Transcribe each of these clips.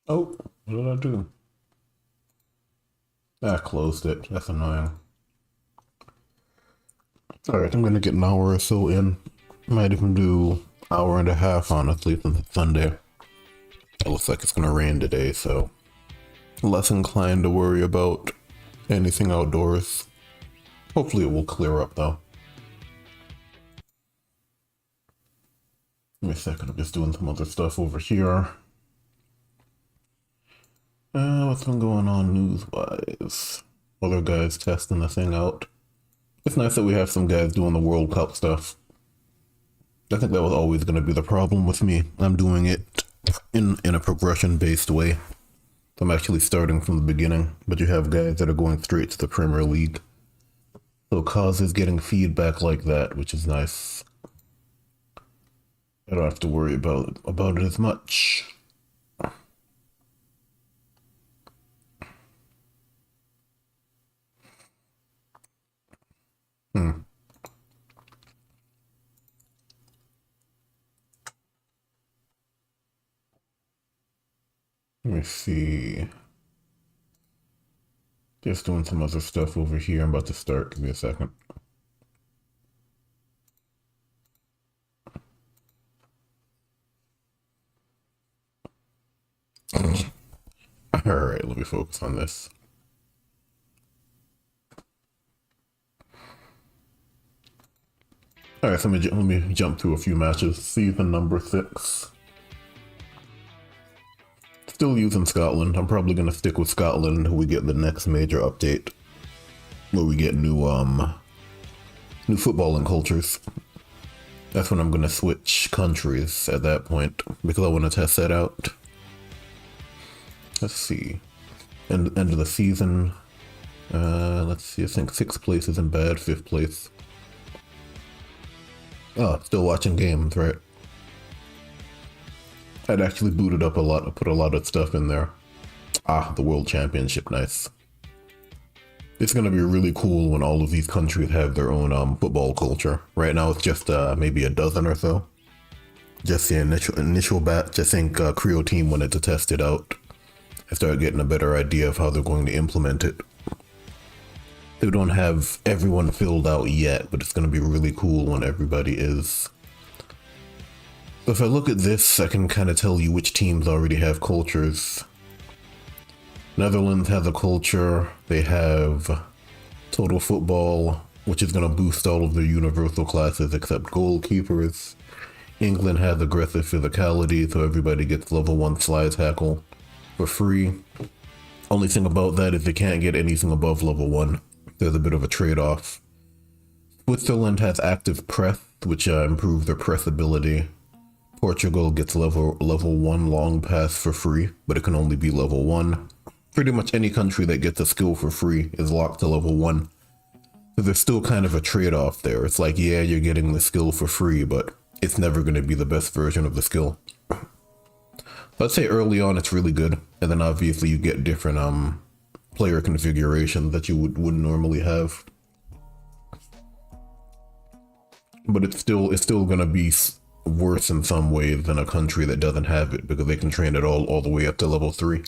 Oh, what did I do? I closed it. That's annoying. Alright, I'm gonna get an hour or so in. Might even do hour and a half, honestly, since it's Sunday. It looks like it's gonna rain today, so less inclined to worry about anything outdoors. Hopefully it will clear up though. Give me a second, I'm just doing some other stuff over here. What's been going on news-wise? Other guys testing the thing out. It's nice that we have some guys doing the World Cup stuff. I think that was always going to be the problem with me. I'm doing it in a progression-based way. I'm actually starting from the beginning, but you have guys that are going straight to the Premier League. So Cause is getting feedback like that, which is nice. I don't have to worry about it as much. Hmm. Let me see. Just doing some other stuff over here. I'm about to start. Give me a second. Alright, let me focus on this. Alright, so let me jump through a few matches. Season number 6. Still using Scotland. I'm probably gonna stick with Scotland until we get the next major update, where we get new footballing cultures. That's when I'm gonna switch countries at that point, because I want to test that out. Let's see. End of the season. Let's see. I think 6th place isn't bad. 5th place. Oh, still watching games, right? I'd actually booted up a lot, put a lot of stuff in there. Ah, the World Championship, nice. It's gonna be really cool when all of these countries have their own football culture. Right now it's just maybe a dozen or so. Just the initial batch. I think Creo Team wanted to test it out. I started getting a better idea of how they're going to implement it. They don't have everyone filled out yet, but it's going to be really cool when everybody is. So if I look at this, I can kind of tell you which teams already have cultures. Netherlands has a culture. They have total football, which is going to boost all of their universal classes except goalkeepers. England has aggressive physicality, so everybody gets level 1 slide tackle for free. Only thing about that is they can't get anything above level 1. There's a bit of a trade-off. Switzerland has active press, which improves their press ability. Portugal gets level 1 long pass for free, but it can only be level 1. Pretty much any country that gets a skill for free is locked to level 1. So there's still kind of a trade-off there. It's like, yeah, you're getting the skill for free, but it's never going to be the best version of the skill. I'd say early on it's really good, and then obviously you get different player configurations that you wouldn't normally have. But it's still gonna be worse in some ways than a country that doesn't have it, because they can train it all the way up to level 3.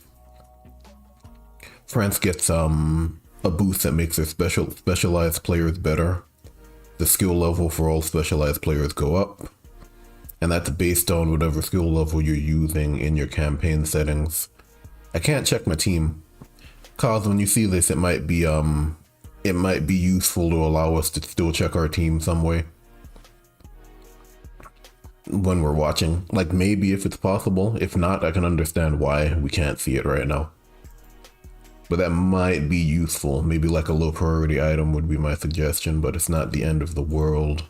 France gets a boost that makes their specialized players better. The skill level for all specialized players go up, and that's based on whatever skill level you're using in your campaign settings. I can't check my team. Cause when you see this, it might be useful to allow us to still check our team some way when we're watching. Like maybe if it's possible. If not, I can understand why we can't see it right now. But that might be useful. Maybe like a low priority item would be my suggestion, but it's not the end of the world.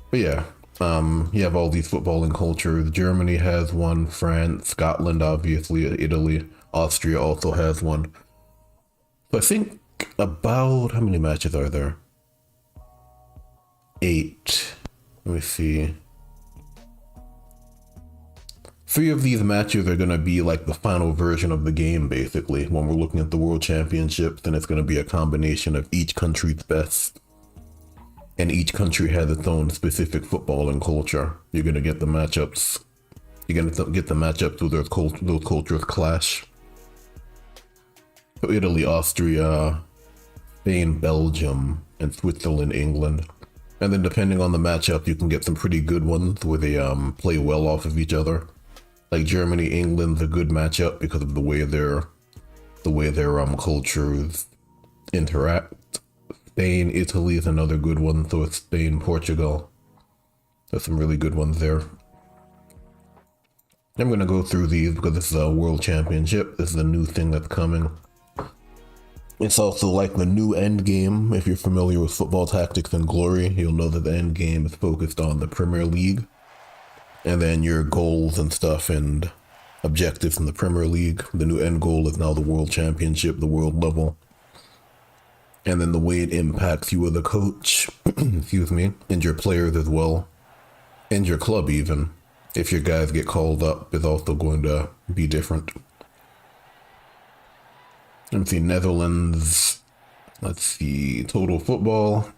But yeah, you have all these footballing cultures. Germany has one, France, Scotland, obviously, Italy, Austria also has one. So I think about, how many matches are there? 8. Let me see. 3 of these matches are going to be like the final version of the game, basically. When we're looking at the World Championships, then it's going to be a combination of each country's best. And each country has its own specific footballing culture. You're going to get the matchups You're gonna get the matchup through those cultures clash. So Italy, Austria, Spain, Belgium, and Switzerland, England. And then depending on the matchup, you can get some pretty good ones where they play well off of each other. Like Germany, England's a good matchup because of the way their cultures interact. Spain, Italy is another good one. So it's Spain, Portugal. There's some really good ones there. I'm gonna go through these because this is a world championship. This is a new thing that's coming. It's also like the new end game. If you're familiar with Football Tactics and Glory, you'll know that the end game is focused on the Premier League. And then your goals and stuff and objectives in the Premier League. The new end goal is now the World Championship, the world level. And then the way it impacts you as a coach, excuse me, and your players as well, and your club even, if your guys get called up, is also going to be different. Let's see, Netherlands. Let's see, total football.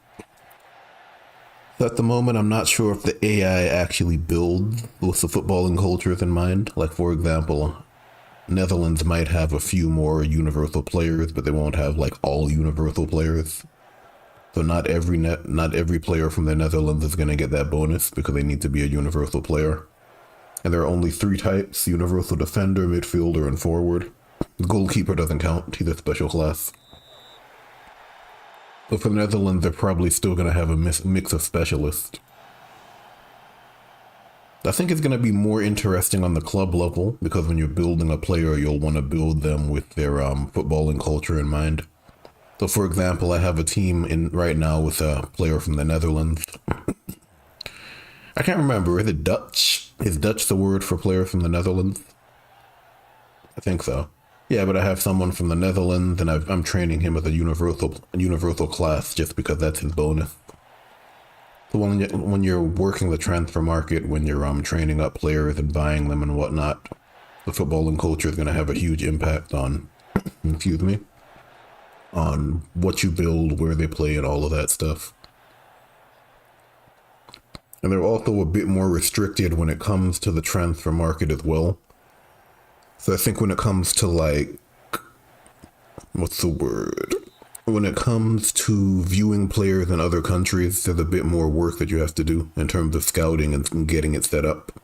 At the moment, I'm not sure if the AI actually builds with the footballing cultures in mind. Like, for example, Netherlands might have a few more universal players, but they won't have like all universal players. So not every player from the Netherlands is going to get that bonus because they need to be a universal player. And there are only 3 types: universal defender, midfielder, and forward. The goalkeeper doesn't count, he's a special class. But for the Netherlands, they're probably still going to have a mix of specialists. I think it's going to be more interesting on the club level, because when you're building a player, you'll want to build them with their footballing culture in mind. So for example, I have a team in right now with a player from the Netherlands. I can't remember, is it Dutch? Is Dutch the word for player from the Netherlands? I think so. Yeah, but I have someone from the Netherlands, and I'm training him as a universal class just because that's his bonus. So when you're working the transfer market, when you're training up players and buying them and whatnot, the footballing culture is going to have a huge impact on, excuse me, on what you build, where they play, and all of that stuff. And they're also a bit more restricted when it comes to the transfer market as well. So I think when it comes to like, what's the word? When it comes to viewing players in other countries, there's a bit more work that you have to do in terms of scouting and getting it set up.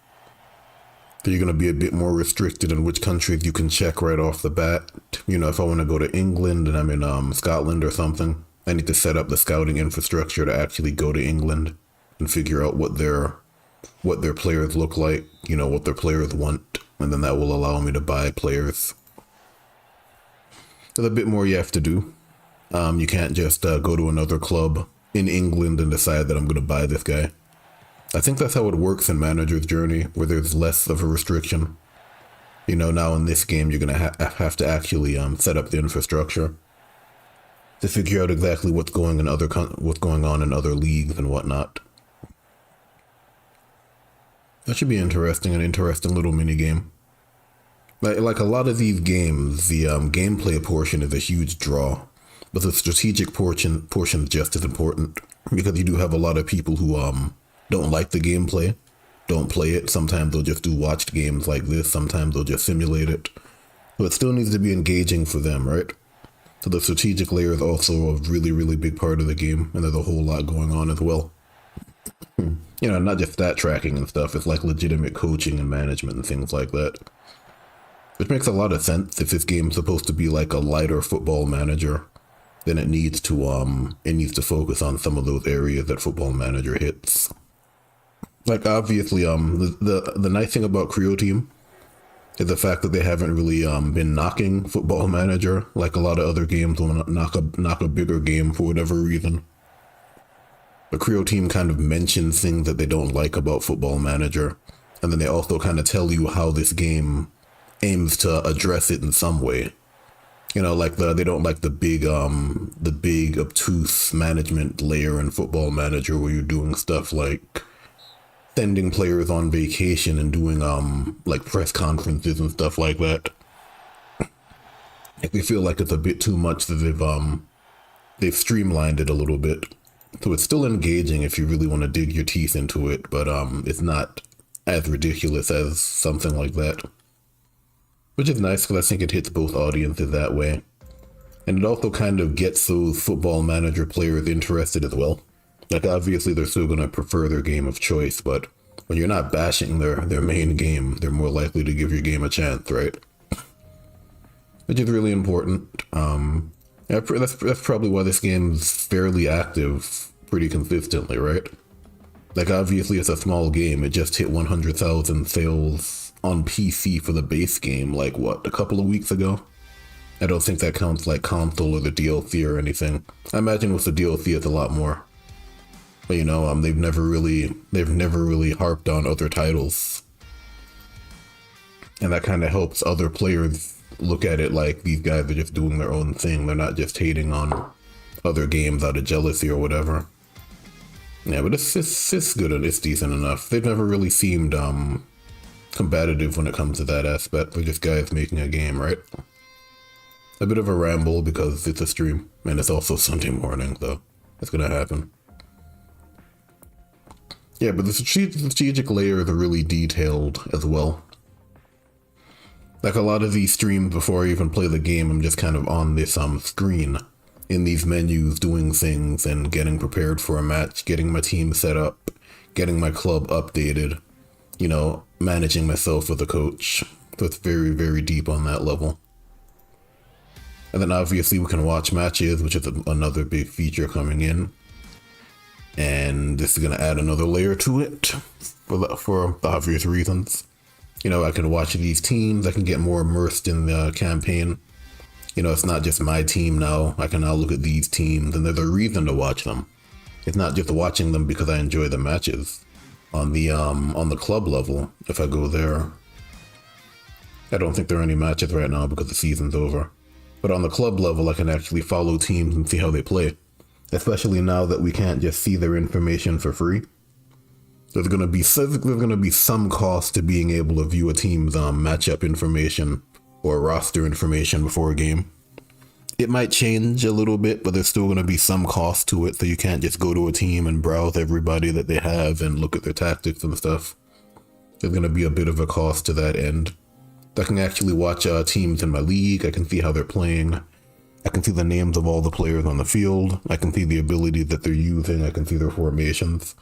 So you're going to be a bit more restricted in which countries you can check right off the bat. You know, if I want to go to England and I'm in Scotland or something, I need to set up the scouting infrastructure to actually go to England and figure out what their players look like, you know, what their players want. And then that will allow me to buy players. There's a bit more you have to do. You can't just go to another club in England and decide that I'm going to buy this guy. I think that's how it works in Manager's Journey, where there's less of a restriction. You know, now in this game, you're going to have to actually set up the infrastructure to figure out exactly what's going on in other leagues and whatnot. That should be interesting, an interesting little mini game. Like a lot of these games, the gameplay portion is a huge draw, but the strategic portion is just as important, because you do have a lot of people who don't like the gameplay, don't play it. Sometimes they'll just do watched games like this. Sometimes they'll just simulate it. But it still needs to be engaging for them, right? So the strategic layer is also a really, really big part of the game, and there's a whole lot going on as well. You know, not just stat tracking and stuff. It's like legitimate coaching and management and things like that. Which makes a lot of sense. If this game's supposed to be like a lighter Football Manager, then it needs to focus on some of those areas that Football Manager hits. Like obviously, the nice thing about Creo Team is the fact that they haven't really been knocking Football Manager like a lot of other games will knock a bigger game for whatever reason. The Creo Team kind of mentions things that they don't like about Football Manager, and then they also kind of tell you how this game aims to address it in some way. You know, like they don't like the big obtuse management layer in Football Manager where you're doing stuff like sending players on vacation and doing like press conferences and stuff like that. Like they feel like it's a bit too much that they've streamlined it a little bit. So it's still engaging if you really want to dig your teeth into it, but it's not as ridiculous as something like that. Which is nice because I think it hits both audiences that way. And it also kind of gets those Football Manager players interested as well. Like, obviously they're still going to prefer their game of choice, but when you're not bashing their main game, they're more likely to give your game a chance, right? Which is really important. Yeah, that's probably why this game's fairly active pretty consistently, right? Like, obviously it's a small game. It just hit 100,000 sales on PC for the base game, like, what, a couple of weeks ago? I don't think that counts like console or the DLC or anything. I imagine with the DLC it's a lot more. But you know, they've never really harped on other titles. And that kind of helps other players look at it like these guys are just doing their own thing. They're not just hating on other games out of jealousy or whatever. Yeah, but it's good and it's decent enough. They've never really seemed combative when it comes to that aspect. They're just guys making a game, right? A bit of a ramble because it's a stream and it's also Sunday morning, so it's gonna happen. Yeah, but the strategic layers are really detailed as well. Like a lot of these streams before I even play the game, I'm just kind of on this screen in these menus doing things and getting prepared for a match, getting my team set up, getting my club updated, you know, managing myself with a coach. So it's very, very deep on that level. And then obviously we can watch matches, which is another big feature coming in. And this is going to add another layer to it for the obvious reasons. You know, I can watch these teams, I can get more immersed in the campaign. You know, it's not just my team now. I can now look at these teams and there's a reason to watch them. It's not just watching them because I enjoy the matches. On the club level, if I go there, I don't think there are any matches right now because the season's over. But on the club level, I can actually follow teams and see how they play. Especially now that we can't just see their information for free. There's gonna be some cost to being able to view a team's matchup information or roster information before a game. It might change a little bit, but there's still gonna be some cost to it, so you can't just go to a team and browse everybody that they have and look at their tactics and stuff. There's gonna be a bit of a cost to that end. I can actually watch teams in my league. I can see how they're playing. I can see the names of all the players on the field. I can see the abilities that they're using. I can see their formations.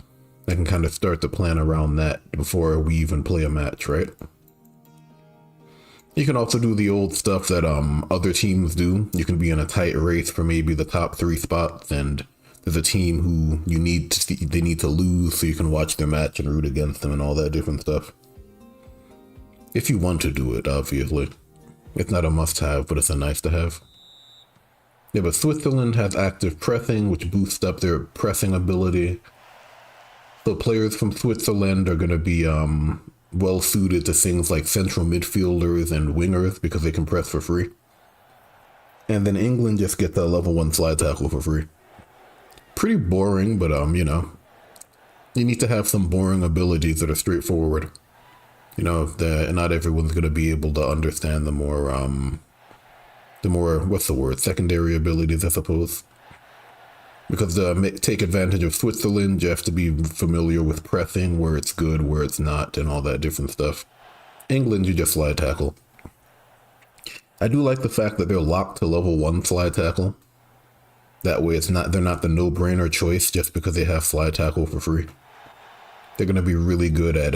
I can kind of start to plan around that before we even play a match, right? You can also do the old stuff that other teams do. You can be in a tight race for maybe the top 3 spots, and there's a team who they need to lose, so you can watch their match and root against them and all that different stuff. If you want to do it, obviously. It's not a must-have, but it's a nice-to-have. Yeah, but Switzerland has active pressing, which boosts up their pressing ability. So players from Switzerland are going to be well suited to things like central midfielders and wingers because they can press for free. And then England just gets a level 1 slide tackle for free. Pretty boring, but you know, you need to have some boring abilities that are straightforward. You know, not everyone's going to be able to understand the more, what's the word, secondary abilities, I suppose. Because to take advantage of Switzerland, you have to be familiar with pressing, where it's good, where it's not, and all that different stuff. England, you just slide tackle. I do like the fact that they're locked to level 1 slide tackle. That way they're not the no-brainer choice just because they have slide tackle for free. They're going to be really good at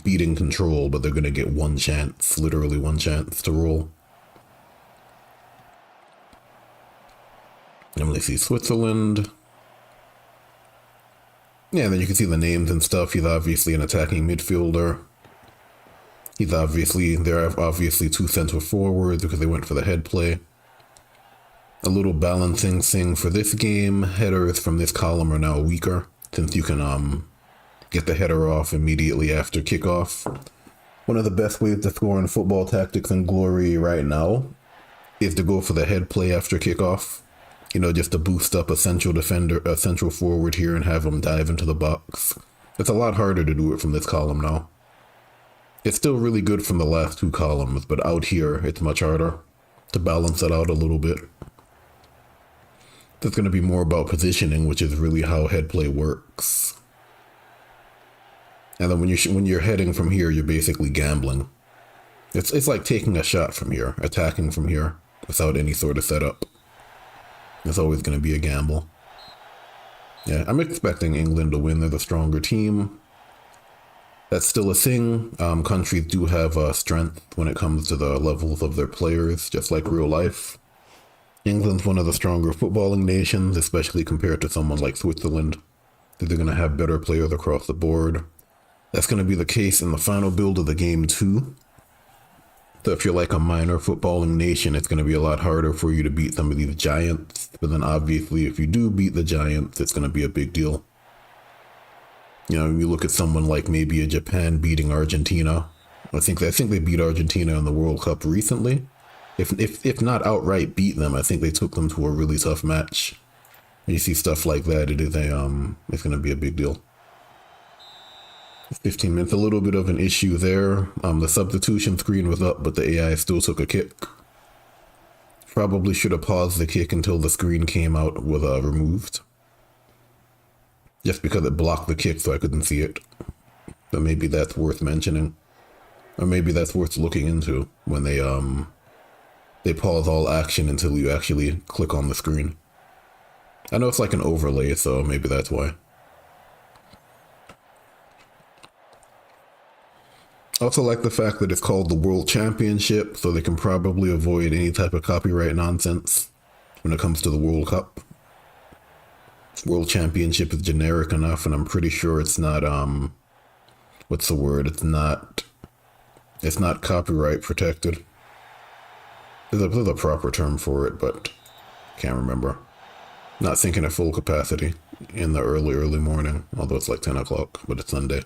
beating control, but they're going to get one chance, literally one chance to roll. And let's see, Switzerland. Yeah, then you can see the names and stuff. He's obviously an attacking midfielder. There are obviously 2 center forwards because they went for the head play. A little balancing thing for this game. Headers from this column are now weaker, since you can get the header off immediately after kickoff. One of the best ways to score in Football Tactics and Glory right now is to go for the head play after kickoff. You know, just to boost up a central defender, a central forward here and have them dive into the box. It's a lot harder to do it from this column now. It's still really good from the last 2 columns, but out here it's much harder to balance it out a little bit. It's going to be more about positioning, which is really how head play works. And then when you're heading from here, you're basically gambling. It's like taking a shot from here, attacking from here without any sort of setup. It's always going to be a gamble. Yeah, I'm expecting England to win. They're the stronger team. That's still a thing. Countries do have strength when it comes to the levels of their players, just like real life. England's one of the stronger footballing nations, especially compared to someone like Switzerland. They're going to have better players across the board. That's going to be the case in the final build of the game too. So if you're like a minor footballing nation, it's going to be a lot harder for you to beat some of these giants. But then obviously if you do beat the giants, it's going to be a big deal. You know, you look at someone like maybe a Japan beating Argentina. I think they beat Argentina in the World Cup recently. If not outright beat them, I think they took them to a really tough match. And you see stuff like that, it's going to be a big deal. 15 minutes, a little bit of an issue there. The substitution screen was up, but the AI still took a kick. Probably should have paused the kick until the screen came out with removed. Just because it blocked the kick so I couldn't see it. So maybe that's worth mentioning. Or maybe that's worth looking into when they pause all action until you actually click on the screen. I know it's like an overlay, so maybe that's why. Also like the fact that it's called the World Championship, so they can probably avoid any type of copyright nonsense when it comes to the World Cup. World Championship is generic enough, and I'm pretty sure it's not, what's the word? It's not copyright protected. There's a proper term for it, but can't remember. Not thinking at full capacity in the early morning, although it's like 10 o'clock, but it's Sunday.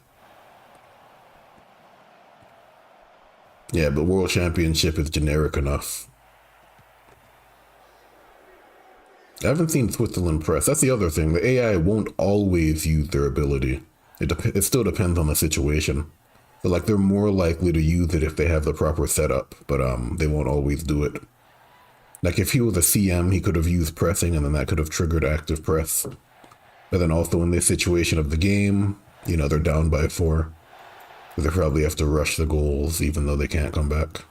Yeah, but World Championship is generic enough. I haven't seen Switzerland press. That's the other thing. The AI won't always use their ability. It still depends on the situation. But like they're more likely to use it if they have the proper setup, but they won't always do it. Like if he was a CM, he could have used pressing and then that could have triggered active press. But then also in this situation of the game, you know, they're down by 4. They probably have to rush the goals even though they can't come back.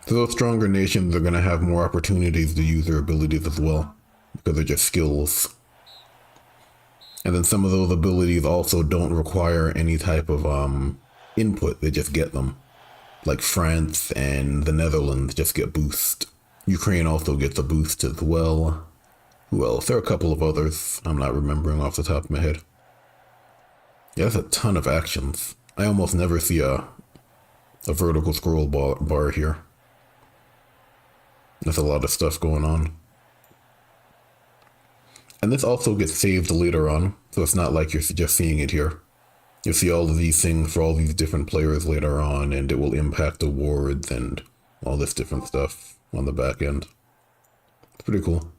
So those stronger nations are going to have more opportunities to use their abilities as well, because they're just skills. And then some of those abilities also don't require any type of input, they just get them. Like France and the Netherlands just get boost. Ukraine also gets a boost as well. Who else? There are a couple of others I'm not remembering off the top of my head. Yeah, that's a ton of actions. I almost never see a vertical scroll bar here. There's a lot of stuff going on. And this also gets saved later on, so it's not like you're just seeing it here. You'll see all of these things for all these different players later on, and it will impact awards and all this different stuff on the back end. It's pretty cool.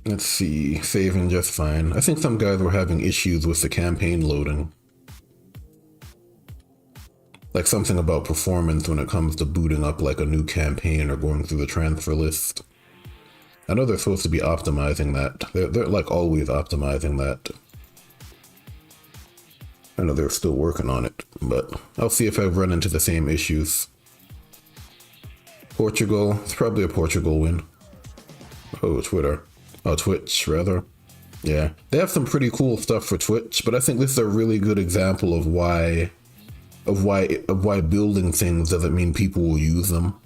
Let's see, saving just fine. I think some guys were having issues with the campaign loading. Like something about performance when it comes to booting up like a new campaign or going through the transfer list. I know they're supposed to be optimizing that. They're like always optimizing that. I know they're still working on it, but I'll see if I've run into the same issues. Portugal, it's probably a Portugal win. Oh, Twitter. Oh, Twitch, rather. Yeah, they have some pretty cool stuff for Twitch, but I think this is a really good example of why building things doesn't mean people will use them.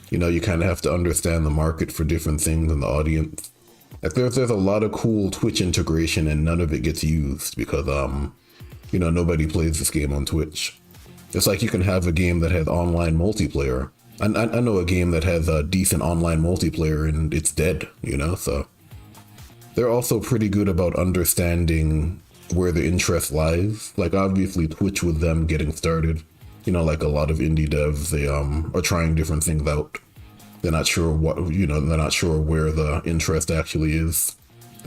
You know, you kind of have to understand the market for different things and the audience. Like there's a lot of cool Twitch integration and none of it gets used because, you know, nobody plays this game on Twitch. It's like you can have a game that has online multiplayer. I know a game that has a decent online multiplayer and it's dead, you know, so. They're also pretty good about understanding where the interest lies. Like obviously Twitch with them getting started, you know, like a lot of indie devs, they are trying different things out. They're not sure they're not sure where the interest actually is.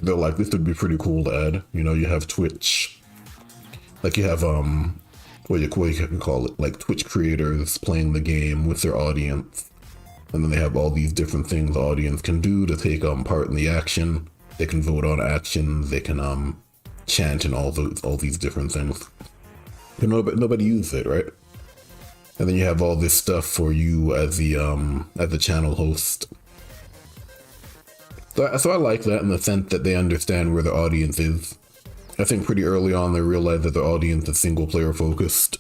They're like, this would be pretty cool to add. You know, you have Twitch, like you have what you can call it, like Twitch creators playing the game with their audience. And then they have all these different things the audience can do to take part in the action. They can vote on actions. They can chant and all these different things. But nobody uses it, right? And then you have all this stuff for you as the channel host. So I like that in the sense that they understand where the audience is. I think pretty early on they realized that the audience is single player focused,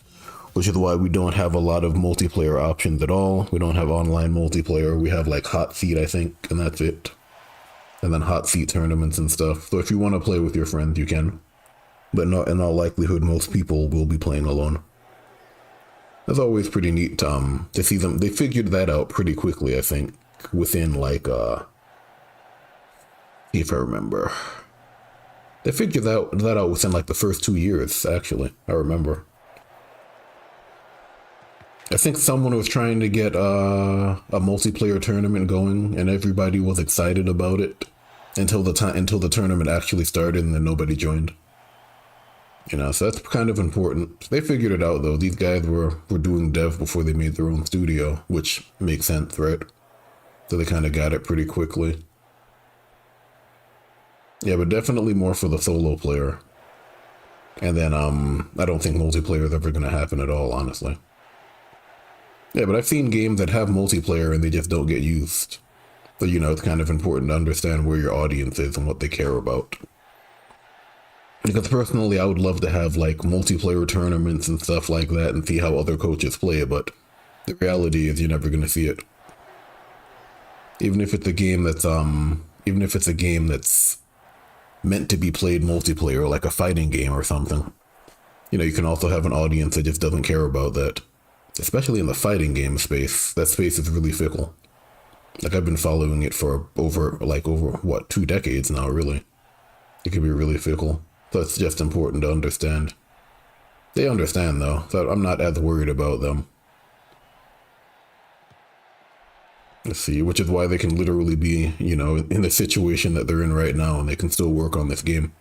which is why we don't have a lot of multiplayer options at all. We don't have online multiplayer. We have like hot seat, I think, and that's it. And then hot seat tournaments and stuff. So if you want to play with your friends, you can. But not in all likelihood, most people will be playing alone. That's always pretty neat to see them. They figured that out pretty quickly, I think, within like, if I remember. They figured that out within like the first 2 years, actually. I remember. I think someone was trying to get a multiplayer tournament going, and everybody was excited about it until the tournament actually started, and then nobody joined. You know, so that's kind of important. They figured it out though. These guys were doing dev before they made their own studio, which makes sense, right? So they kind of got it pretty quickly. Yeah, but definitely more for the solo player. And then I don't think multiplayer is ever going to happen at all, honestly. Yeah, but I've seen games that have multiplayer and they just don't get used. So, you know, it's kind of important to understand where your audience is and what they care about. Because personally, I would love to have like multiplayer tournaments and stuff like that and see how other coaches play, but the reality is you're never going to see it. Even if it's a game that's meant to be played multiplayer, like a fighting game or something. You know, you can also have an audience that just doesn't care about that. Especially in the fighting game space, that space is really fickle. Like I've been following it for over what, 2 decades now, really. It can be really fickle. So it's just important to understand. They understand though, so I'm not as worried about them. Let's see, which is why they can literally be, you know, in the situation that they're in right now and they can still work on this game.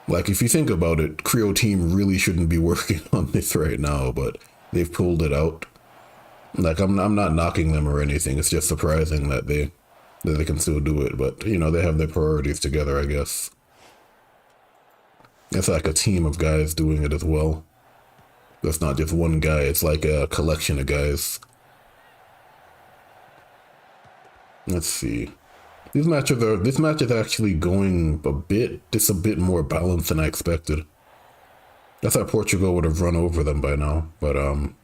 Like if you think about it, Creo Team really shouldn't be working on this right now, but they've pulled it out. Like I'm not knocking them or anything. It's just surprising that they can still do it, but you know, they have their priorities together, I guess. It's like a team of guys doing it as well. It's not just one guy, it's like a collection of guys. Let's see. This match is actually going a bit more balanced than I expected. I thought Portugal would have run over them by now, but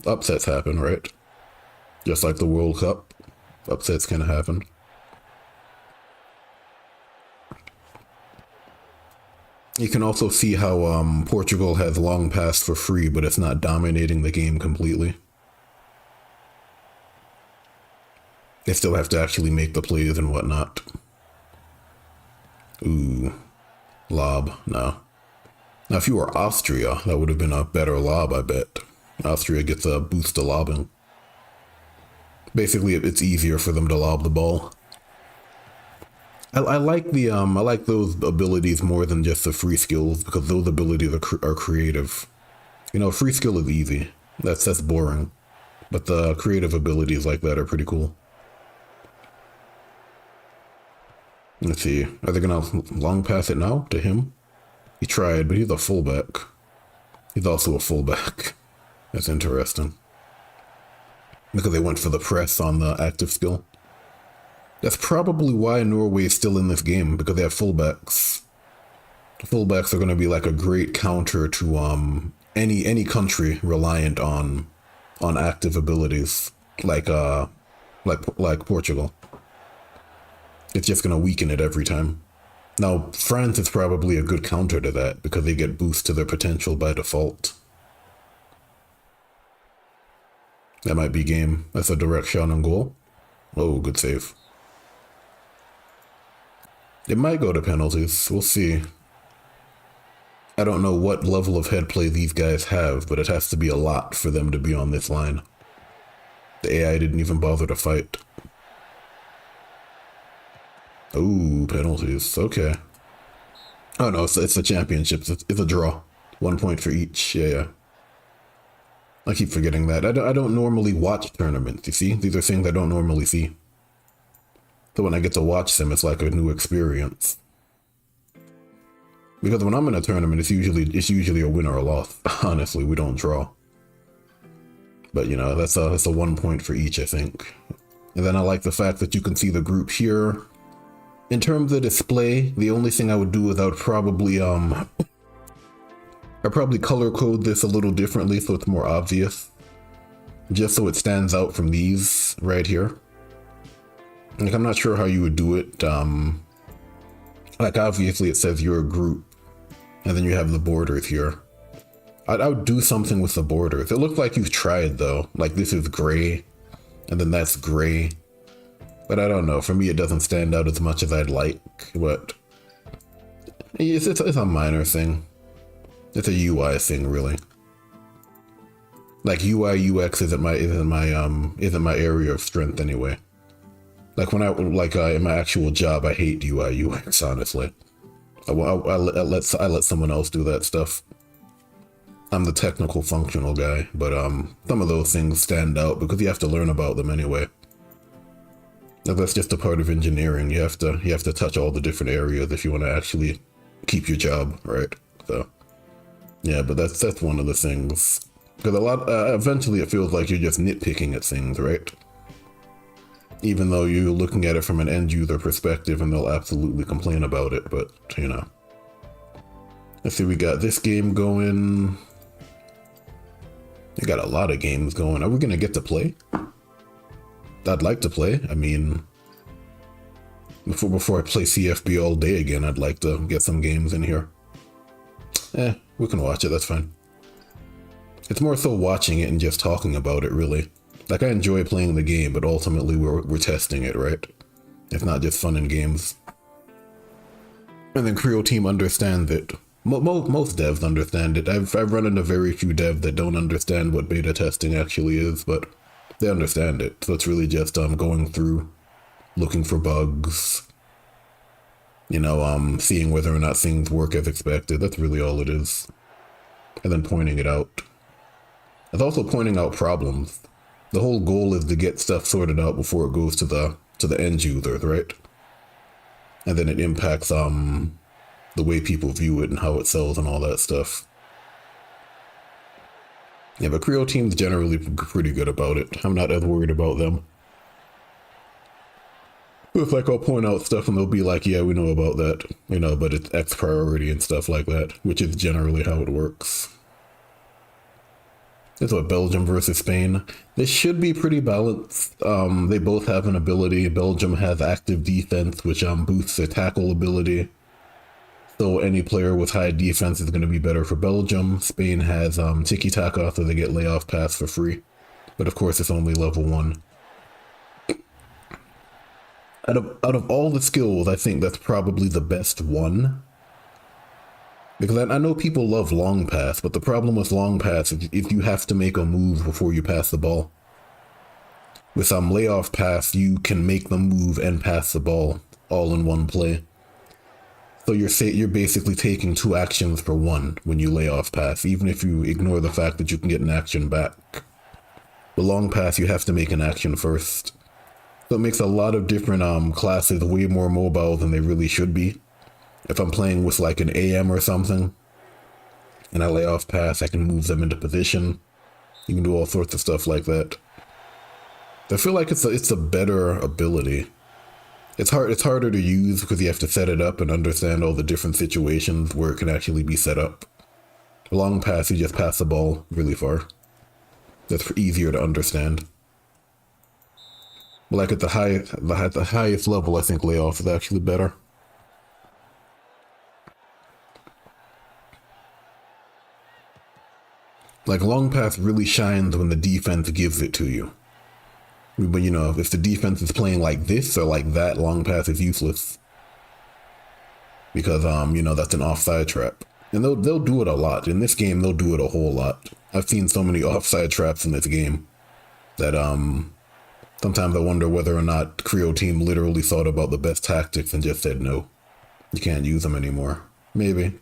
upsets happen, right? Just like the World Cup, upsets can happen. You can also see how Portugal has long passed for free, but it's not dominating the game completely. They still have to actually make the plays and whatnot. Ooh, lob, no. Now if you were Austria, that would have been a better lob, I bet. Austria gets a boost to lobbing. Basically, it's easier for them to lob the ball. I like those abilities more than just the free skills, because those abilities are creative. You know, free skill is easy. That's boring. But the creative abilities like that are pretty cool. Let's see. Are they gonna long pass it now to him? He tried, but he's a fullback. He's also a fullback. That's interesting. Because they went for the press on the active skill. That's probably why Norway is still in this game, because they have fullbacks. Fullbacks are going to be like a great counter to any country reliant on active abilities, like Portugal. It's just going to weaken it every time. Now, France is probably a good counter to that, because they get boost to their potential by default. That might be game. That's a direct shot on goal. Oh, good save. It might go to penalties. We'll see. I don't know what level of head play these guys have, but it has to be a lot for them to be on this line. The AI didn't even bother to fight. Ooh, penalties. Okay. Oh no, it's the championships. It's a draw. 1 point for each. Yeah. I keep forgetting that. I don't normally watch tournaments, you see? These are things I don't normally see. So when I get to watch them, it's like a new experience. Because when I'm in a tournament, it's usually a win or a loss. Honestly, we don't draw. But you know, that's a 1 point for each, I think. And then I like the fact that you can see the group here. In terms of display, the only thing I would do is I'd probably color code this a little differently so it's more obvious. Just so it stands out from these right here. Like, I'm not sure how you would do it. Like, obviously it says you're a group, and then you have the borders here. I would do something with the borders. It looks like you've tried though. Like, this is gray, and then that's gray. But I don't know. For me, it doesn't stand out as much as I'd like. But it's a minor thing. It's a UI thing, really. Like, UI UX isn't my area of strength anyway. Like when in my actual job, I hate UI UX. Honestly, I let someone else do that stuff. I'm the technical functional guy, but some of those things stand out because you have to learn about them anyway. That's just a part of engineering. You have to touch all the different areas if you want to actually keep your job, right? So yeah, but that's one of the things. Because eventually it feels like you're just nitpicking at things, right? Even though you're looking at it from an end user perspective and they'll absolutely complain about it, but you know. Let's see, we got this game going. We got a lot of games going. Are we gonna get to play? I'd like to play. I mean, before I play CFB all day again, I'd like to get some games in here. We can watch it, that's fine. It's more so watching it and just talking about it, really. Like, I enjoy playing the game, but ultimately we're testing it, right? It's not just fun in games. And then Creo Team understands it. Most devs understand it. I've run into very few devs that don't understand what beta testing actually is, but they understand it. So it's really just going through, looking for bugs, you know, seeing whether or not things work as expected. That's really all it is. And then pointing it out. It's also pointing out problems. The whole goal is to get stuff sorted out before it goes to the end users, right? And then it impacts the way people view it and how it sells and all that stuff. Yeah, but Creo Team's generally pretty good about it. I'm not as worried about them. It's like I'll point out stuff and they'll be like, yeah, we know about that, you know, but it's X priority and stuff like that, which is generally how it works. This is what, Belgium versus Spain. This should be pretty balanced. They both have an ability. Belgium has active defense, which boosts their tackle ability. So any player with high defense is going to be better for Belgium. Spain has tiki-taka, so they get layoff pass for free. But of course, it's only level 1. Out of all the skills, I think that's probably the best one. Because I know people love long pass, but the problem with long pass is if you have to make a move before you pass the ball. With layoff pass, you can make the move and pass the ball all in one play. So you're basically taking 2 actions for 1 when you lay off pass, even if you ignore the fact that you can get an action back. The long pass, you have to make an action first. So it makes a lot of different classes way more mobile than they really should be. If I'm playing with like an AM or something, and I lay off pass, I can move them into position. You can do all sorts of stuff like that. I feel like it's a better ability. It's harder to use because you have to set it up and understand all the different situations where it can actually be set up. A long pass, you just pass the ball really far. That's easier to understand. But like at the highest level, I think layoff is actually better. Like long pass really shines when the defense gives it to you. But you know, if the defense is playing like this or like that, long pass is useless. Because you know, that's an offside trap. And they'll do it a lot. In this game, they'll do it a whole lot. I've seen so many offside traps in this game that sometimes I wonder whether or not Creo Team literally thought about the best tactics and just said no. You can't use them anymore. Maybe.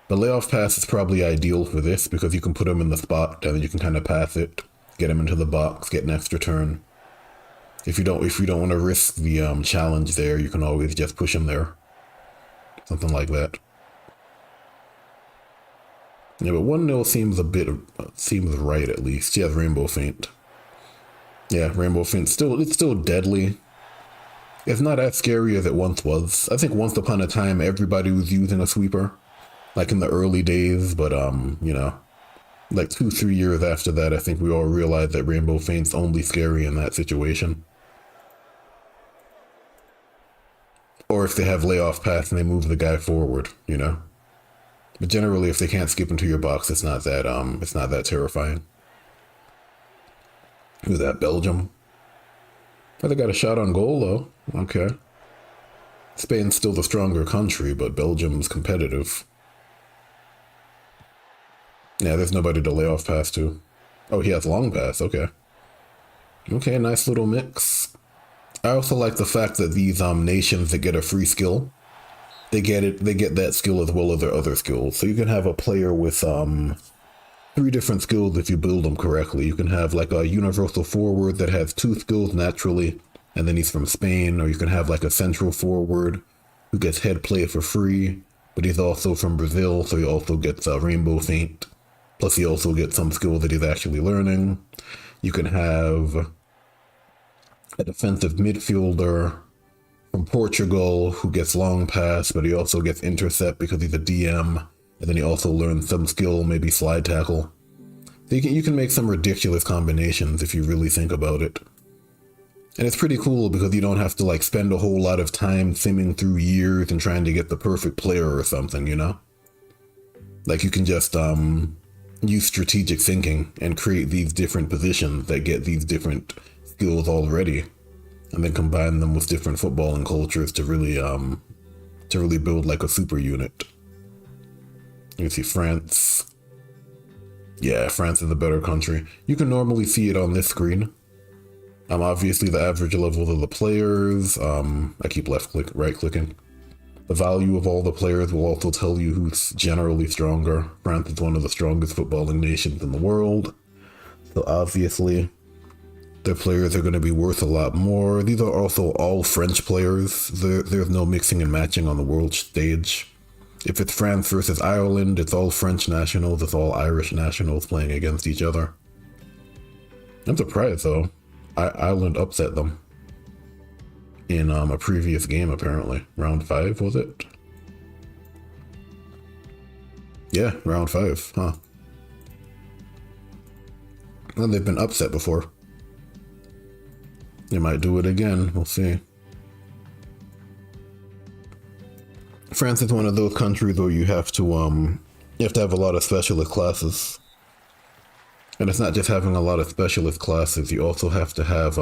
The layoff pass is probably ideal for this because you can put them in the spot and then you can kind of pass it, get them into the box, get an extra turn. If you don't want to risk the challenge there, you can always just push him there. Something like that. Yeah, but 1-0 seems seems right at least. He has Rainbow Feint. Yeah, Rainbow Feint it's still deadly. It's not as scary as it once was. I think once upon a time everybody was using a sweeper, like in the early days, but you know, like 2-3 years after that, I think we all realized that Rainbow Feint's only scary in that situation. Or if they have layoff pass and they move the guy forward, you know. But generally, if they can't skip into your box, it's not that terrifying. Who's that? Belgium. Oh, they got a shot on goal though. Okay. Spain's still the stronger country, but Belgium's competitive. Yeah, there's nobody to lay off pass to. Oh, he has long pass. Okay. Okay, nice little mix. I also like the fact that these nations that get a free skill, they get that skill as well as their other skills. So you can have a player with 3 different skills if you build them correctly. You can have like a universal forward that has 2 skills naturally, and then he's from Spain, or you can have like a central forward who gets head play for free, but he's also from Brazil, so he also gets Rainbow Feint. Plus he also gets some skill that he's actually learning. You can have a defensive midfielder from Portugal who gets long pass, but he also gets intercept because he's a DM, and then he also learns some skill, maybe slide tackle. So you can make some ridiculous combinations if you really think about it. And it's pretty cool because you don't have to like spend a whole lot of time simming through years and trying to get the perfect player or something, you know? Like you can just use strategic thinking and create these different positions that get these different skills already, and then combine them with different footballing cultures to really build like a super unit. You can see France. Yeah, France is a better country. You can normally see it on this screen. Obviously the average level of the players. I keep right clicking. The value of all the players will also tell you who's generally stronger. France is one of the strongest footballing nations in the world, so obviously their players are going to be worth a lot more. These are also all French players. There's no mixing and matching on the world stage. If it's France versus Ireland, it's all French nationals, it's all Irish nationals playing against each other. I'm surprised though. Ireland upset them in a previous game, apparently. Round 5, was it? Yeah, round 5, huh. Well, they've been upset before. They might do it again, we'll see. France is one of those countries where you have to have a lot of specialist classes. And it's not just having a lot of specialist classes, you also have to have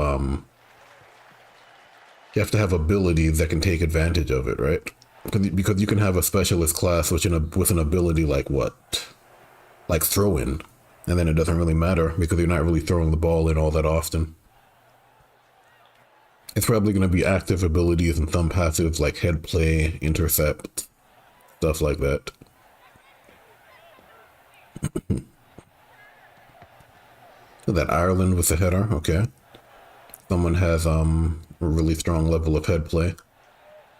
abilities that can take advantage of it, right? Because you can have a specialist class with an ability like what? Like throw in. And then it doesn't really matter because you're not really throwing the ball in all that often. It's probably going to be active abilities and some passives like head play, intercept, stuff like that. So that Ireland with a header, okay. Someone has a really strong level of head play.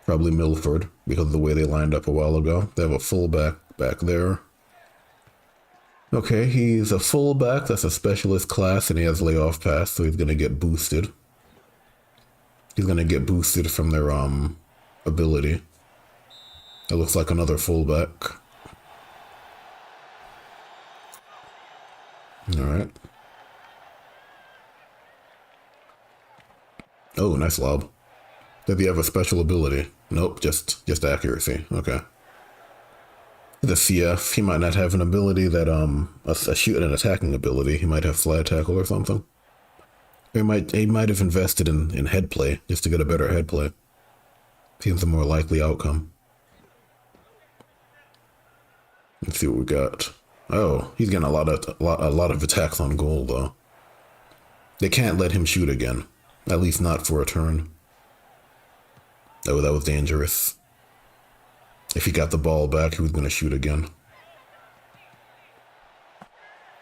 Probably Milford, because of the way they lined up a while ago. They have a fullback back there. Okay, he's a fullback, that's a specialist class, and he has layoff pass, so he's going to get boosted. He's going to get boosted from their ability. It looks like another fullback. Alright. Oh, nice lob. Does he have a special ability? Nope, just accuracy. Okay. The CF, he might not have an ability that a shoot and attacking ability. He might have slide tackle or something. He might have invested in head play just to get a better head play. Seems a more likely outcome. Let's see what we got. Oh, he's getting a lot of attacks on goal though. They can't let him shoot again. At least not for a turn. Oh, that was dangerous. If he got the ball back, he was going to shoot again.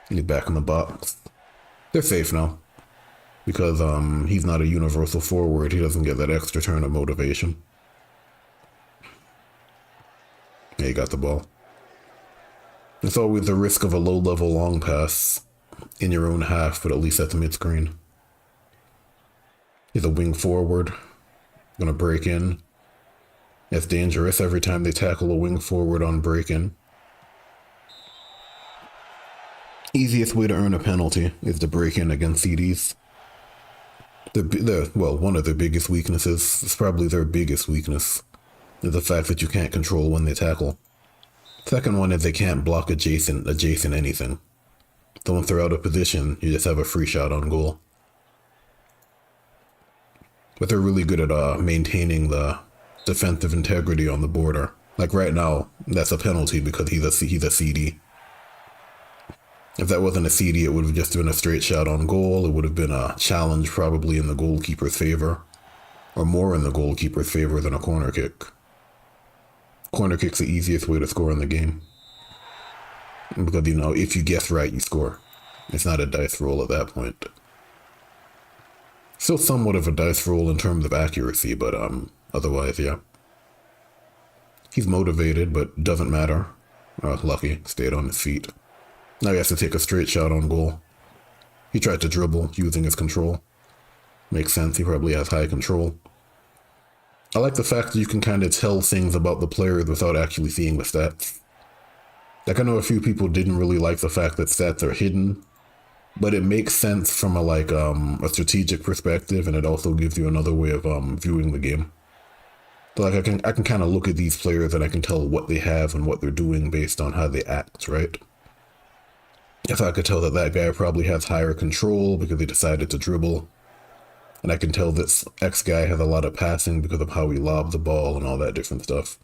He's back in the box. They're safe now. because he's not a universal forward. He doesn't get that extra turn of motivation. Yeah, he got the ball. It's always the risk of a low-level long pass in your own half, but at least at the mid-screen. He's a wing forward. Gonna break in. It's dangerous every time they tackle a wing forward on break-in. Easiest way to earn a penalty is to break in against CDs. Well, one of their biggest weaknesses, it's probably their biggest weakness, is the fact that you can't control when they tackle. Second one is they can't block adjacent anything. So once they're out of position, you just have a free shot on goal. But they're really good at maintaining the defensive integrity on the border. Like right now, that's a penalty because he's a CD. If that wasn't a CD, it would have just been a straight shot on goal. It would have been a challenge probably in the goalkeeper's favor, or more in the goalkeeper's favor than a corner kick. Corner kick's the easiest way to score in the game. Because, you know, if you guess right, you score. It's not a dice roll at that point. Still somewhat of a dice roll in terms of accuracy, but otherwise, yeah. He's motivated, but doesn't matter. Lucky, stayed on his feet. Now he has to take a straight shot on goal. He tried to dribble using his control. Makes sense, he probably has high control. I like the fact that you can kind of tell things about the players without actually seeing the stats. Like, I know a few people didn't really like the fact that stats are hidden, but it makes sense from a strategic perspective, and it also gives you another way of viewing the game. So like I can kind of look at these players and I can tell what they have and what they're doing based on how they act, right? If I could tell that that guy probably has higher control because he decided to dribble, and I can tell this X guy has a lot of passing because of how he lobbed the ball and all that different stuff.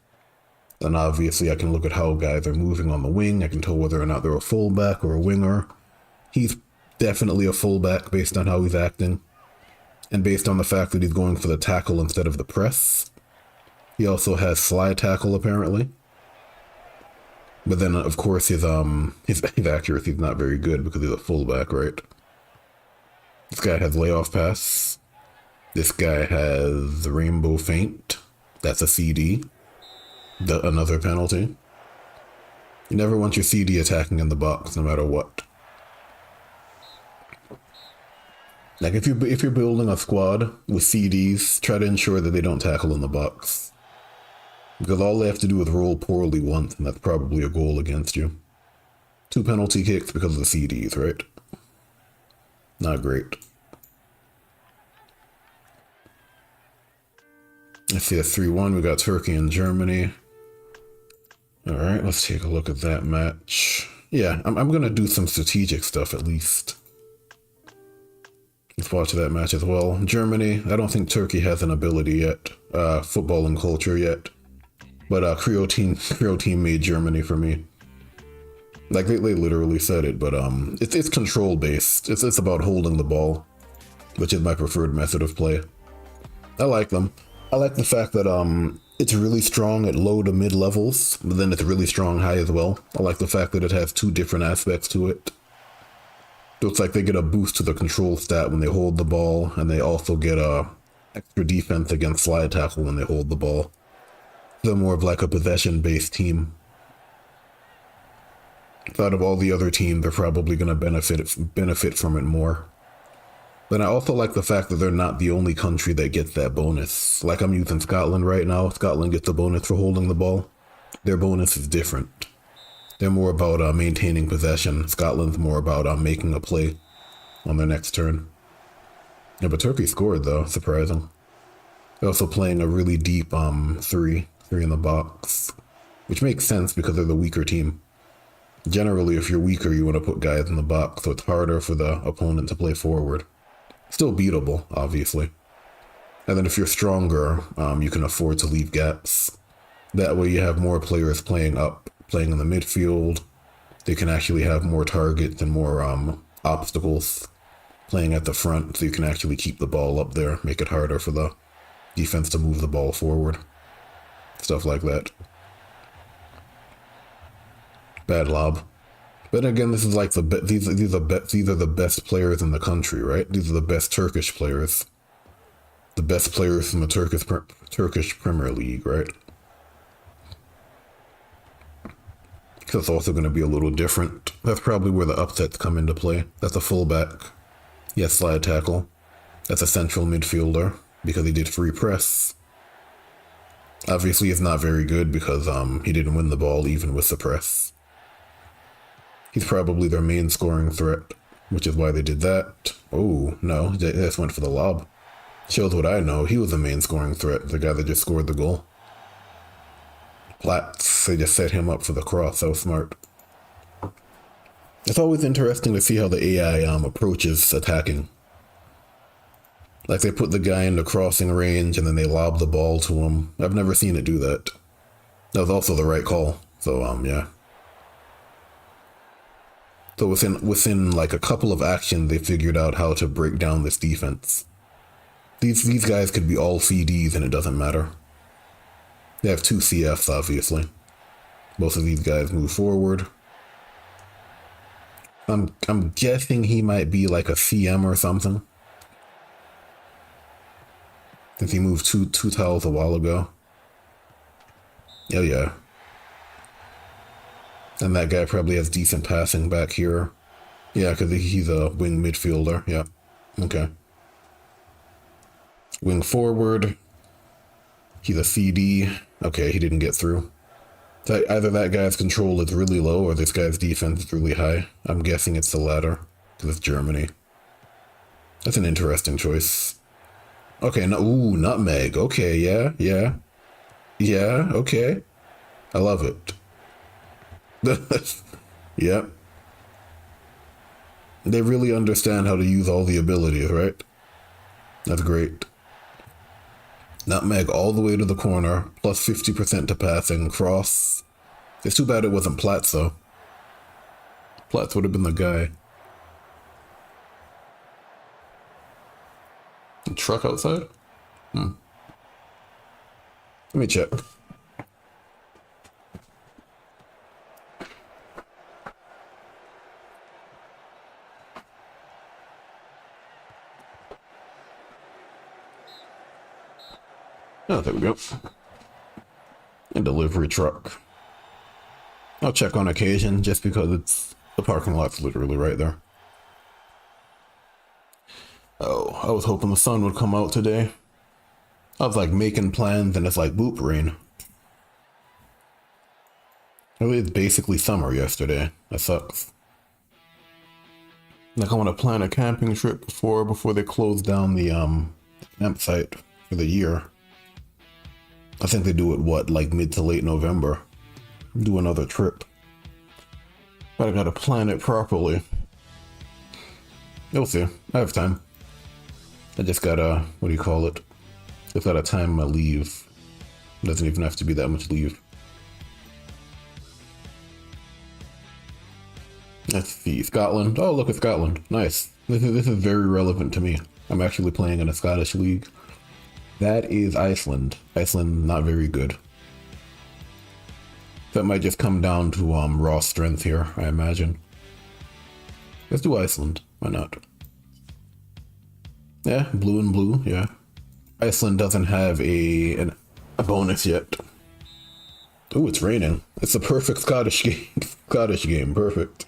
Then obviously I can look at how guys are moving on the wing. I can tell whether or not they're a fullback or a winger. He's definitely a fullback based on how he's acting, and based on the fact that he's going for the tackle instead of the press. He also has slide tackle apparently. But then, of course, his accuracy is not very good because he's a fullback, right? This guy has layoff pass. This guy has the rainbow feint. That's a CD. Another penalty. You never want your CD attacking in the box, no matter what. Like if you're building a squad with CDs, try to ensure that they don't tackle in the box. Because all they have to do is roll poorly once, and that's probably a goal against you. 2 penalty kicks because of the CDs, right? Not great. Let's see, that's 3-1. We got Turkey and Germany. Alright, let's take a look at that match. Yeah, I'm going to do some strategic stuff at least. Let's watch that match as well. Germany, I don't think Turkey has an ability yet. Football and culture yet. But Creo team made Germany for me. Like they literally said it, but it's control based. It's about holding the ball, which is my preferred method of play. I like them. I like the fact that it's really strong at low to mid levels, but then it's really strong high as well. I like the fact that it has 2 different aspects to it. So it's like they get a boost to the control stat when they hold the ball, and they also get a extra defense against slide tackle when they hold the ball. They're more of like a possession-based team. Out of all the other teams, they're probably going to benefit from it more. But I also like the fact that they're not the only country that gets that bonus. Like I'm using Scotland right now. Scotland gets a bonus for holding the ball. Their bonus is different. They're more about maintaining possession. Scotland's more about making a play on their next turn. Yeah, but Turkey scored though, surprising. They're also playing a really deep 3 in the box, which makes sense because they're the weaker team. Generally, if you're weaker, you want to put guys in the box, so it's harder for the opponent to play forward. Still beatable, obviously. And then if you're stronger, you can afford to leave gaps. That way you have more players playing up, playing in the midfield. They can actually have more targets and more obstacles playing at the front, so you can actually keep the ball up there, make it harder for the defense to move the ball forward. Stuff like that. Bad lob. But again, this is like these are the best players in the country, right? These are the best Turkish players, the best players from the Turkish Premier League, right? So it's also going to be a little different. That's probably where the upsets come into play. That's a fullback. Yes, slide tackle. That's a central midfielder because he did free press. Obviously, it's not very good because he didn't win the ball even with the press. He's probably their main scoring threat, which is why they did that. Oh, no, they just went for the lob. Shows what I know. He was the main scoring threat, the guy that just scored the goal. Platts, they just set him up for the cross. That was smart. It's always interesting to see how the AI approaches attacking. Like they put the guy in the crossing range and then they lob the ball to him. I've never seen it do that. That was also the right call. So yeah. So within like a couple of actions, they figured out how to break down this defense. These guys could be all CDs and it doesn't matter. They have 2 CFs, obviously. Both of these guys move forward. I'm guessing he might be like a CM or something. Since he moved two tiles a while ago. Oh yeah. And that guy probably has decent passing back here. Yeah, because he's a wing midfielder. Yeah. Okay. Wing forward. He's a CD. Okay, he didn't get through. So either that guy's control is really low or this guy's defense is really high. I'm guessing it's the latter, because it's Germany. That's an interesting choice. Okay, no, ooh, nutmeg. Okay, yeah. Yeah, okay. I love it. Yep. They really understand how to use all the abilities, right? That's great. Nutmeg all the way to the corner, plus 50% to passing, cross. It's too bad it wasn't Platts, though. Platts would have been the guy. The truck outside? Let me check. Oh, there we go. A delivery truck. I'll check on occasion just because the parking lot's literally right there. Oh, I was hoping the sun would come out today. I was like making plans and it's like boop rain. It was basically summer yesterday. That sucks. Like I want to plan a camping trip before they close down the campsite for the year. I think they do it like mid to late November. Do another trip. But I gotta plan it properly. You'll see. I have time. I just gotta, what do you call it? Just gotta time my leave. It doesn't even have to be that much leave. Let's see, Scotland. Oh, look at Scotland. Nice. This is very relevant to me. I'm actually playing in a Scottish league. That is Iceland. Iceland, not very good. That might just come down to raw strength here, I imagine. Let's do Iceland. Why not? Yeah, blue and blue, yeah. Iceland doesn't have a bonus yet. Oh, it's raining. It's a perfect Scottish game. Scottish game, perfect.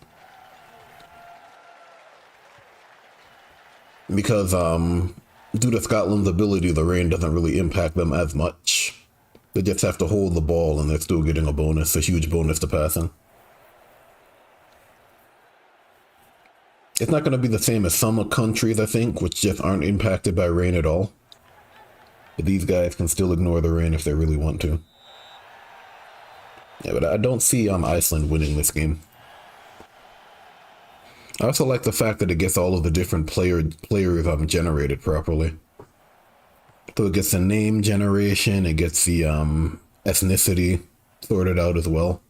Because due to Scotland's ability, the rain doesn't really impact them as much. They just have to hold the ball and they're still getting a bonus, a huge bonus to passing. It's not going to be the same as some countries, I think, which just aren't impacted by rain at all. But these guys can still ignore the rain if they really want to. Yeah, but I don't see Iceland winning this game. I also like the fact that it gets all of the different players generated properly. So it gets the name generation, it gets the ethnicity sorted out as well.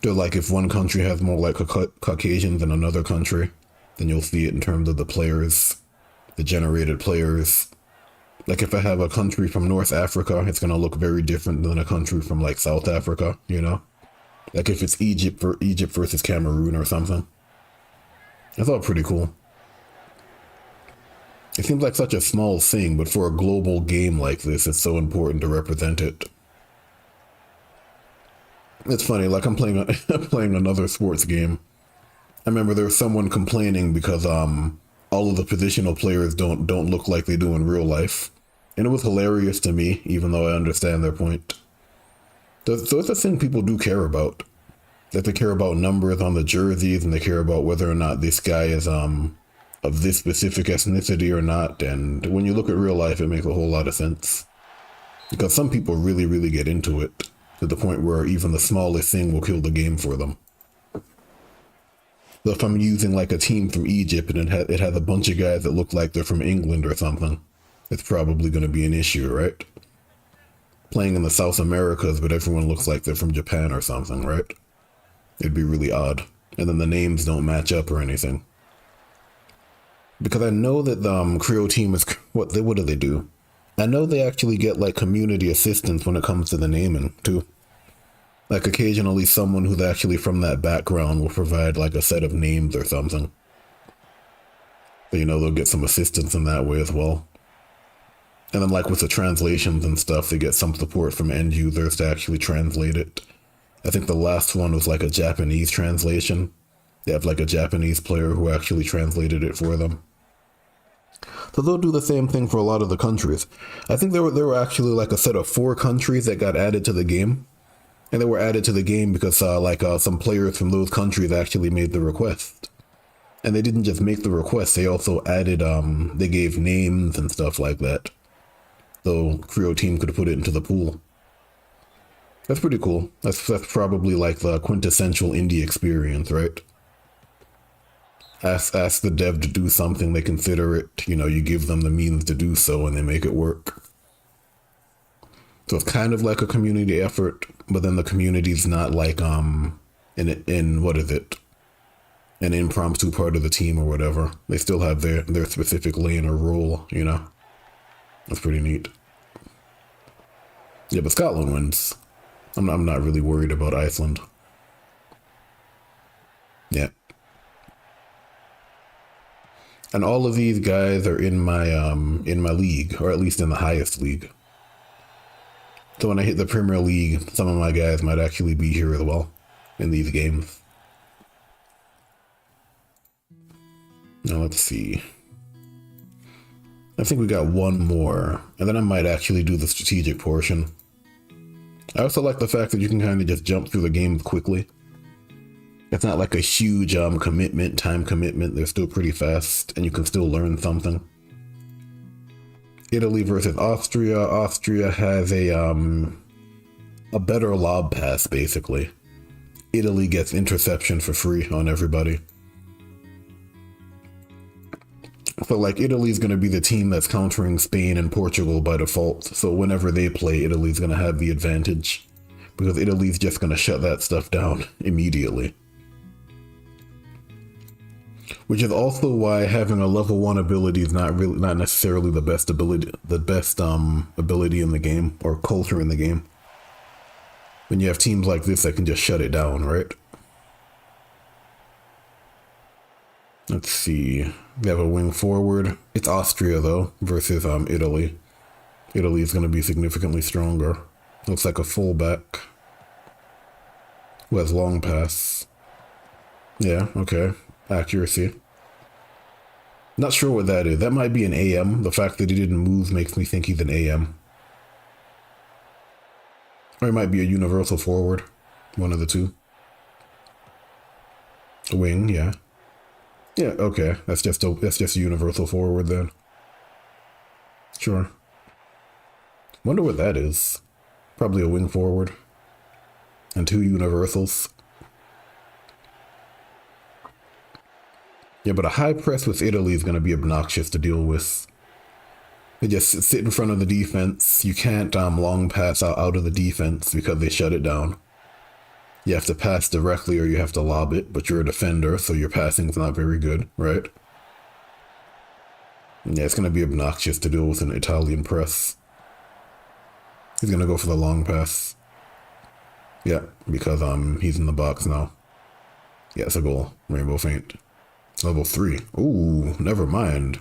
So like if one country has more like Caucasians than another country, then you'll see it in terms of the players, the generated players. Like if I have a country from North Africa, it's going to look very different than a country from like South Africa, you know? Like if it's Egypt versus Cameroon or something. I thought pretty cool. It seems like such a small thing, but for a global game like this, it's so important to represent it. It's funny, like I'm playing I'm playing another sports game. I remember there was someone complaining because all of the positional players don't look like they do in real life. And it was hilarious to me, even though I understand their point. So it's a thing people do care about. That they care about numbers on the jerseys and they care about whether or not this guy is of this specific ethnicity or not. And when you look at real life, it makes a whole lot of sense. Because some people really, really get into it to the point where even the smallest thing will kill the game for them. So if I'm using like a team from Egypt and it has a bunch of guys that look like they're from England or something, it's probably going to be an issue, right? Playing in the South Americas, but everyone looks like they're from Japan or something, right? It'd be really odd. And then the names don't match up or anything. Because I know that the Creole team is, what do they do? I know they actually get like community assistance when it comes to the naming too. Like occasionally someone who's actually from that background will provide like a set of names or something. So, they'll get some assistance in that way as well. And then like with the translations and stuff, they get some support from end users to actually translate it. I think the last one was like a Japanese translation. They have like a Japanese player who actually translated it for them. So they'll do the same thing for a lot of the countries. I think there were actually like a set of 4 countries that got added to the game. And they were added to the game because some players from those countries actually made the request. And they didn't just make the request, they also added, they gave names and stuff like that. So Creole team could put it into the pool. That's pretty cool. That's probably like the quintessential indie experience, right? Ask the dev to do something, they consider it, you give them the means to do so and they make it work. So it's kind of like a community effort, but then the community's not like in what is it? An impromptu part of the team or whatever. They still have their specific lane or role, That's pretty neat. Yeah, but Scotland wins. I'm not really worried about Iceland. Yeah. And all of these guys are in my league, or at least in the highest league. So when I hit the Premier League, some of my guys might actually be here as well in these games. Now let's see. I think we got one more, and then I might actually do the strategic portion. I also like the fact that you can kind of just jump through the games quickly. It's not like a huge time commitment. They're still pretty fast, and you can still learn something. Italy versus Austria. Austria has a better lob pass, basically. Italy gets interception for free on everybody. So like Italy's going to be the team that's countering Spain and Portugal by default. So whenever they play, Italy's going to have the advantage because Italy's just going to shut that stuff down immediately. Which is also why having a level 1 ability is not necessarily the best ability in the game or culture in the game. When you have teams like this that can just shut it down, right? Let's see. We have a wing forward. It's Austria though versus Italy. Italy is going to be significantly stronger. Looks like a fullback who has long pass. Yeah, okay. Accuracy. Not sure what that is. That might be an AM. The fact that he didn't move makes me think he's an AM. Or he might be a universal forward. One of the two. A wing, yeah. Yeah, okay. That's just a universal forward then. Sure. Wonder what that is. Probably a wing forward. And 2 universals. Yeah, but a high press with Italy is going to be obnoxious to deal with. They just sit in front of the defense. You can't long pass out of the defense because they shut it down. You have to pass directly or you have to lob it, but you're a defender, so your passing's not very good, right? Yeah, it's going to be obnoxious to deal with an Italian press. He's going to go for the long pass. Yeah, because he's in the box now. Yeah, it's a goal. Rainbow feint. Level 3. Ooh, never mind.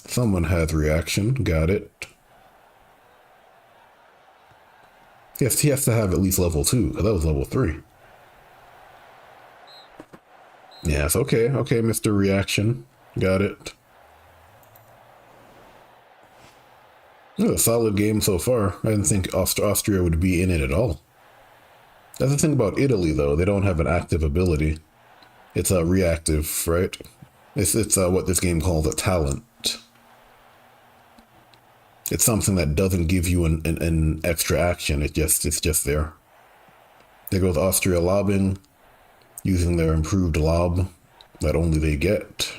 Someone has reaction. Got it. Yes, he has to have at least level 2, because that was level 3. Yes, okay, okay, Mr. Reaction. Got it. It was a solid game so far. I didn't think Austria would be in it at all. That's the thing about Italy, though. They don't have an active ability. It's a reactive, right? It's what this game calls a talent. It's something that doesn't give you an extra action. It's just there. There goes Austria lobbing, using their improved lob that only they get.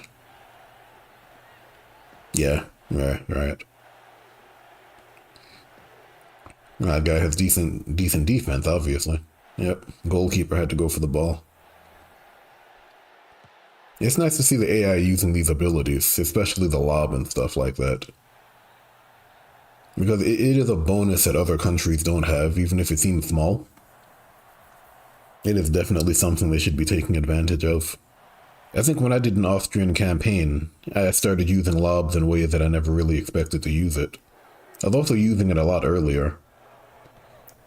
Yeah, right. That guy has decent defense, obviously. Yep, goalkeeper had to go for the ball. It's nice to see the AI using these abilities, especially the lob and stuff like that. Because it is a bonus that other countries don't have, even if it seems small. It is definitely something they should be taking advantage of. I think when I did an Austrian campaign, I started using lobs in ways that I never really expected to use it. I was also using it a lot earlier.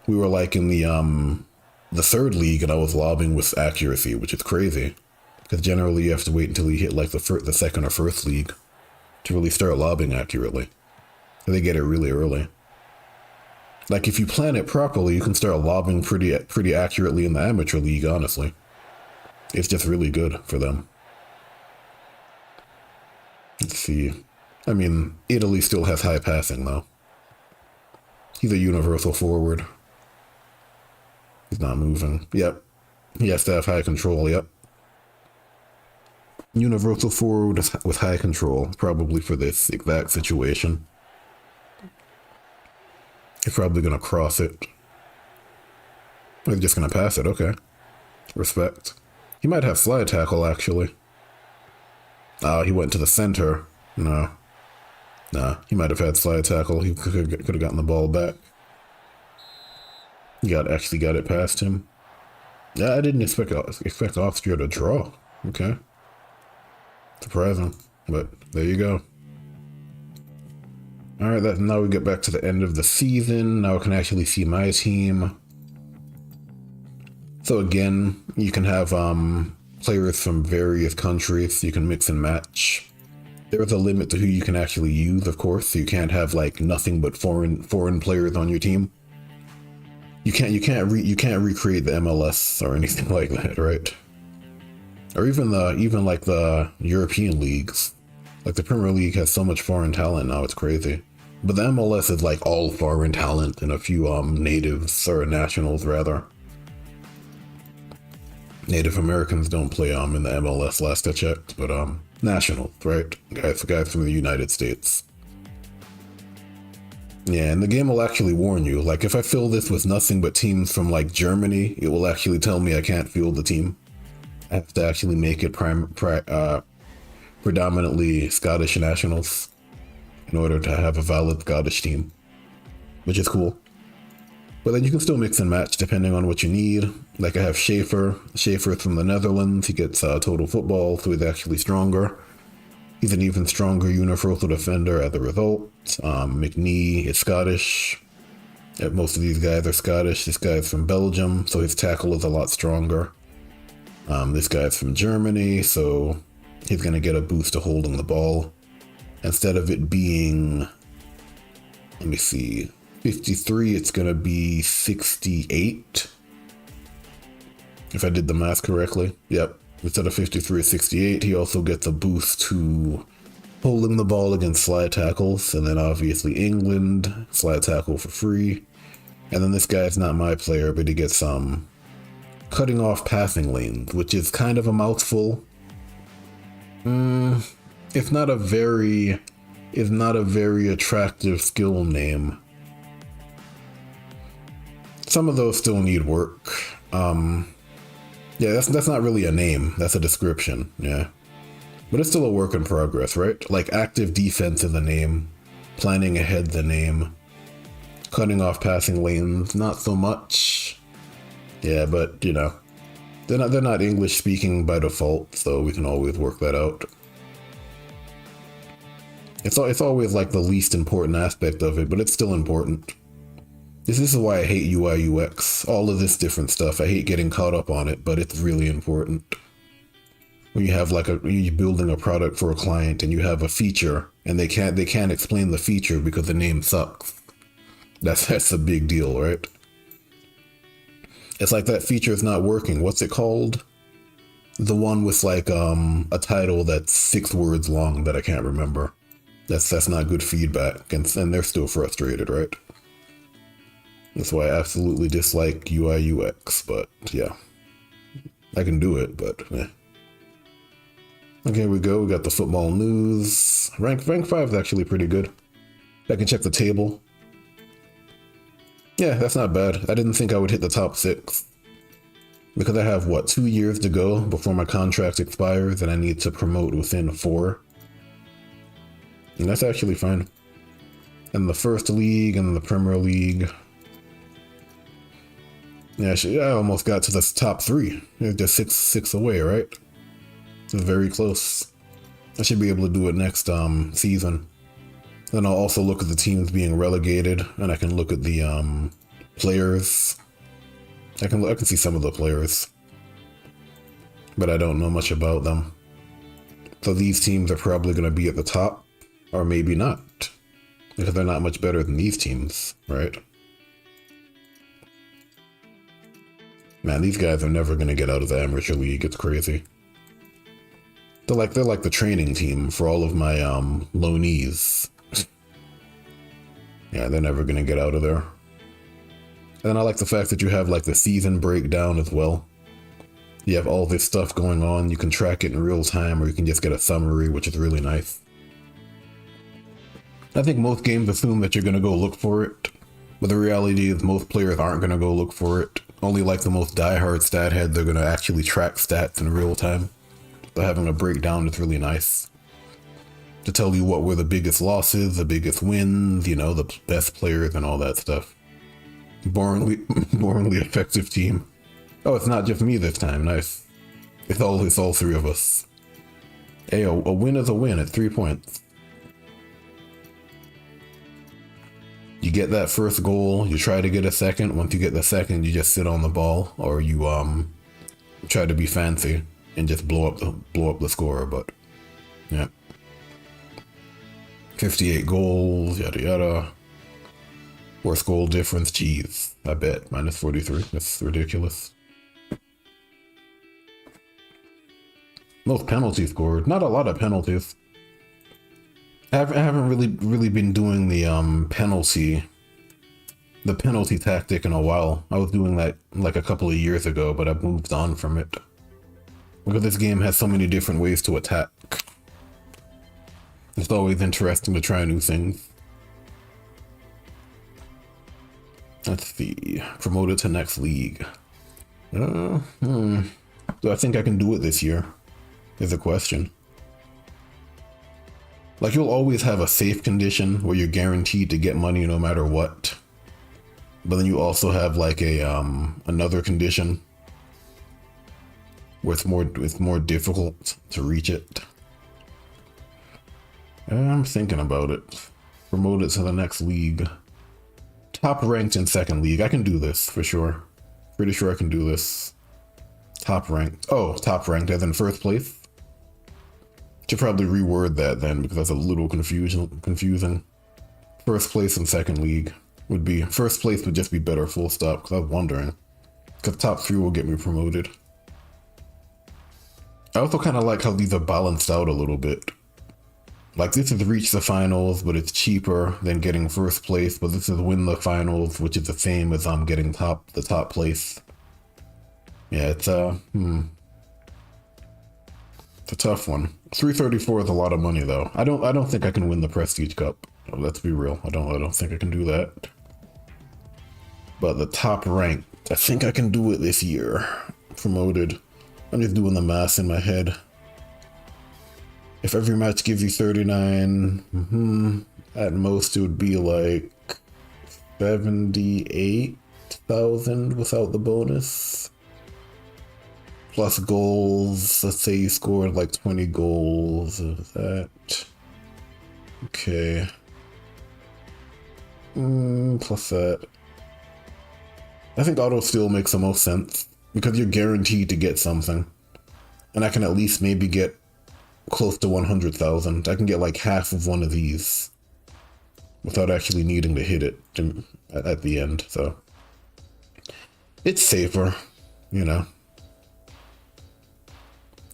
We were like in the third league, and I was lobbing with accuracy, which is crazy. Because generally you have to wait until you hit like the second or first league to really start lobbing accurately. They get it really early. Like if you plan it properly, you can start lobbing pretty accurately in the amateur league, honestly. It's just really good for them. Let's see. I mean, Italy still has high passing, though. He's a universal forward. He's not moving. Yep. He has to have high control, yep. Universal forward with high control, probably for this exact situation. He's probably going to cross it. He's just going to pass it, okay. Respect. He might have slide tackle, actually. He went to the center. No. Nah, he might have had slide tackle. He could have gotten the ball back. He actually got it past him. Yeah, I didn't expect Austria to draw. Okay. Surprising, but there you go. All right, now we get back to the end of the season. Now I can actually see my team. So again, you can have players from various countries. You can mix and match. There's a limit to who you can actually use, of course. So you can't have like nothing but foreign players on your team. You can't recreate the MLS or anything like that, right? Or even like the European leagues. Like the Premier League has so much foreign talent now, it's crazy. But the MLS is like all foreign talent and a few natives or nationals rather. Native Americans don't play in the MLS last I checked, but nationals, right? Guys from the United States. Yeah, and the game will actually warn you. Like if I fill this with nothing but teams from like Germany, it will actually tell me I can't field the team. I have to actually make it predominantly Scottish nationals in order to have a valid Scottish team, which is cool. But then you can still mix and match depending on what you need. Like I have Schaefer. Schaefer's from the Netherlands. He gets total football, so he's actually stronger. He's an even stronger universal defender as a result. McNee is Scottish. Most of these guys are Scottish. This guy's from Belgium, so his tackle is a lot stronger. This guy's from Germany, so he's going to get a boost to holding the ball. Instead of it being, let me see, 53, it's going to be 68. If I did the math correctly. Yep. Instead of 53, 68. He also gets a boost to holding the ball against slide tackles. And then obviously England, slide tackle for free. And then this guy's not my player, but he gets cutting off passing lanes, which is kind of a mouthful. It's not a very attractive skill name. Some of those still need work. Yeah, that's not really a name. That's a description. Yeah, but it's still a work in progress, right? Like active defense is a name, planning ahead the name, cutting off passing lanes not so much. Yeah, but you know, they're not English speaking by default, so we can always work that out. It's always like the least important aspect of it, but it's still important. This is why I hate UI UX. All of this different stuff. I hate getting caught up on it, but it's really important. When you have you're building a product for a client and you have a feature and they can't explain the feature because the name sucks. That's a big deal, right? It's like that feature is not working. What's it called? The one with like a title that's 6 words long that I can't remember. That's not good feedback, and they're still frustrated, right? That's why I absolutely dislike UI UX, but yeah. I can do it, but eh. Okay, here we go. We got the football news. Rank 5 is actually pretty good. I can check the table. Yeah, that's not bad. I didn't think I would hit the top 6. Because I have, what, 2 years to go before my contract expires and I need to promote within 4. And that's actually fine. And the first league and the Premier League. Yeah, I almost got to the top 3. It's just six away, right? It's very close. I should be able to do it next season. Then I'll also look at the teams being relegated, and I can look at the players. I can see some of the players, but I don't know much about them. So these teams are probably going to be at the top, or maybe not, because they're not much better than these teams, right? Man, these guys are never going to get out of the amateur league. It's crazy. They're like the training team for all of my loanees. Yeah, they're never going to get out of there. And I like the fact that you have like the season breakdown as well. You have all this stuff going on. You can track it in real time, or you can just get a summary, which is really nice. I think most games assume that you're going to go look for it, but the reality is most players aren't going to go look for it. Only like the most diehard stat heads are going to actually track stats in real time. So having a breakdown is really nice. To tell you what were the biggest losses, the biggest wins, you know, the best players and all that stuff. Boringly effective team. Oh, it's not just me this time. Nice. It's all 3 of us. Hey, a win is a win at 3 points. You get that first goal, you try to get a second. Once you get the second, you just sit on the ball, or you try to be fancy and just blow up the score. But yeah, 58 goals, yada yada. Worst goal difference, geez, I bet minus 43. That's ridiculous. Most penalties scored, not a lot of penalties. I haven't really been doing the penalty tactic in a while. I was doing that like a couple of years ago, but I've moved on from it. Because this game has so many different ways to attack. It's always interesting to try new things. Let's see. Promoted to next league. Do I think I can do it this year? Is a question. Like, you'll always have a safe condition where you're guaranteed to get money no matter what. But then you also have like a another condition where it's more difficult to reach it. I'm thinking about it. Promoted to the next league. Top ranked in second league. I can do this for sure. Pretty sure I can do this. Top ranked. Oh, top ranked as in first place. Should probably reword that then, because that's a little confusing. First place in second league would be, first place would just be better, full stop, because I was wondering. Because top 3 will get me promoted. I also kind of like how these are balanced out a little bit. Like, this is reach the finals, but it's cheaper than getting first place, but this is win the finals, which is the same as getting the top place. Yeah, it's a tough one. 334 is a lot of money though. I don't think I can win the Prestige Cup. Let's be real. I don't think I can do that. But the top rank, I think I can do it this year. Promoted. I'm just doing the math in my head. If every match gives you 39, at most it would be like 78. 8,000 without the bonus. Plus goals. Let's say you scored like 20 goals of that. Okay. Plus that. I think auto steal makes the most sense because you're guaranteed to get something. And I can at least maybe get close to 100,000. I can get like half of one of these without actually needing to hit it at the end. So it's safer, you know.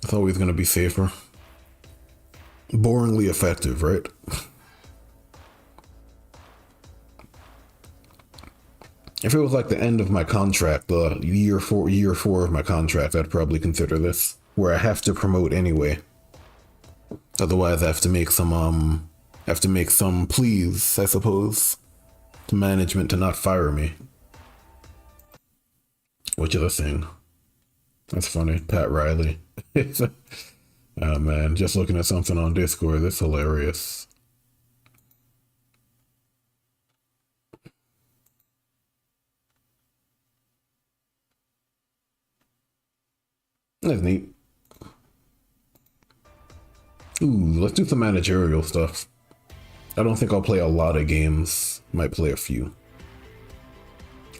It's always going to be safer. Boringly effective, right? If it was like the end of my contract, the year four of my contract, I'd probably consider this, where I have to promote anyway. Otherwise, I have to make some pleas, I suppose, to management to not fire me. Which is a thing. That's funny. Pat Riley. Oh man, just looking at something on Discord, that's hilarious. That's neat. Ooh, let's do some managerial stuff. I don't think I'll play a lot of games. Might play a few.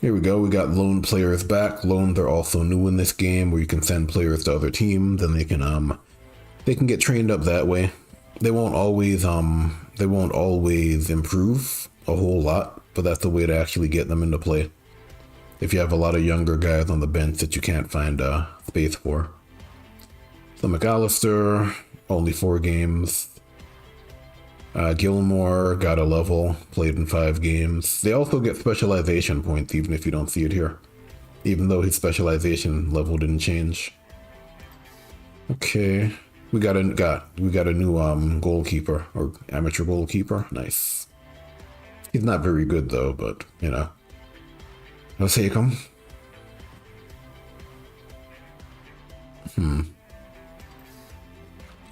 Here we go. We got loan players back. Loans are also new in this game, where you can send players to other teams, and they can get trained up that way. They won't always improve a whole lot, but that's the way to actually get them into play. If you have a lot of younger guys on the bench that you can't find space for. So McAllister, only 4 games. Gilmore got a level, played in 5 games. They also get specialization points even if you don't see it here. Even though his specialization level didn't change. Okay. We got a new goalkeeper, or amateur goalkeeper. Nice. He's not very good though, but you know. I'll take him.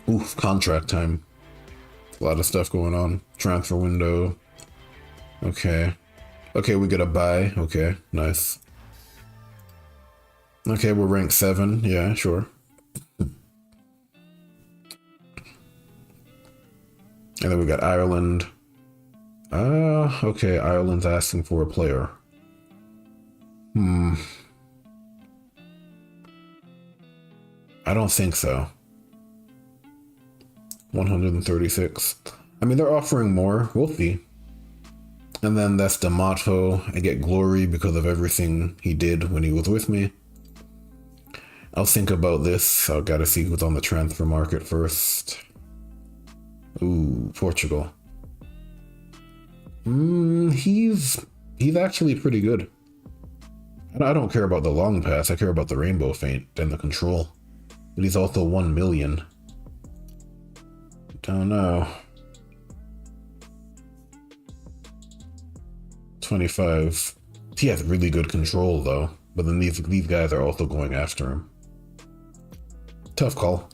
Oof, contract time. A lot of stuff going on. Transfer window. Okay. Okay, we get a buy. Okay, nice. Okay, we're ranked 7. Yeah, sure. And then we got Ireland. Okay, Ireland's asking for a player. I don't think so. 136. I mean, they're offering more. We'll see. And then that's D'Amato. I get glory because of everything he did when he was with me. I'll think about this. I've got to see who's on the transfer market first. Ooh, Portugal. He's actually pretty good. I don't care about the long pass. I care about the rainbow feint and the control. But he's also 1 million. Don't know. 25. He has really good control though. But then these guys are also going after him. Tough call.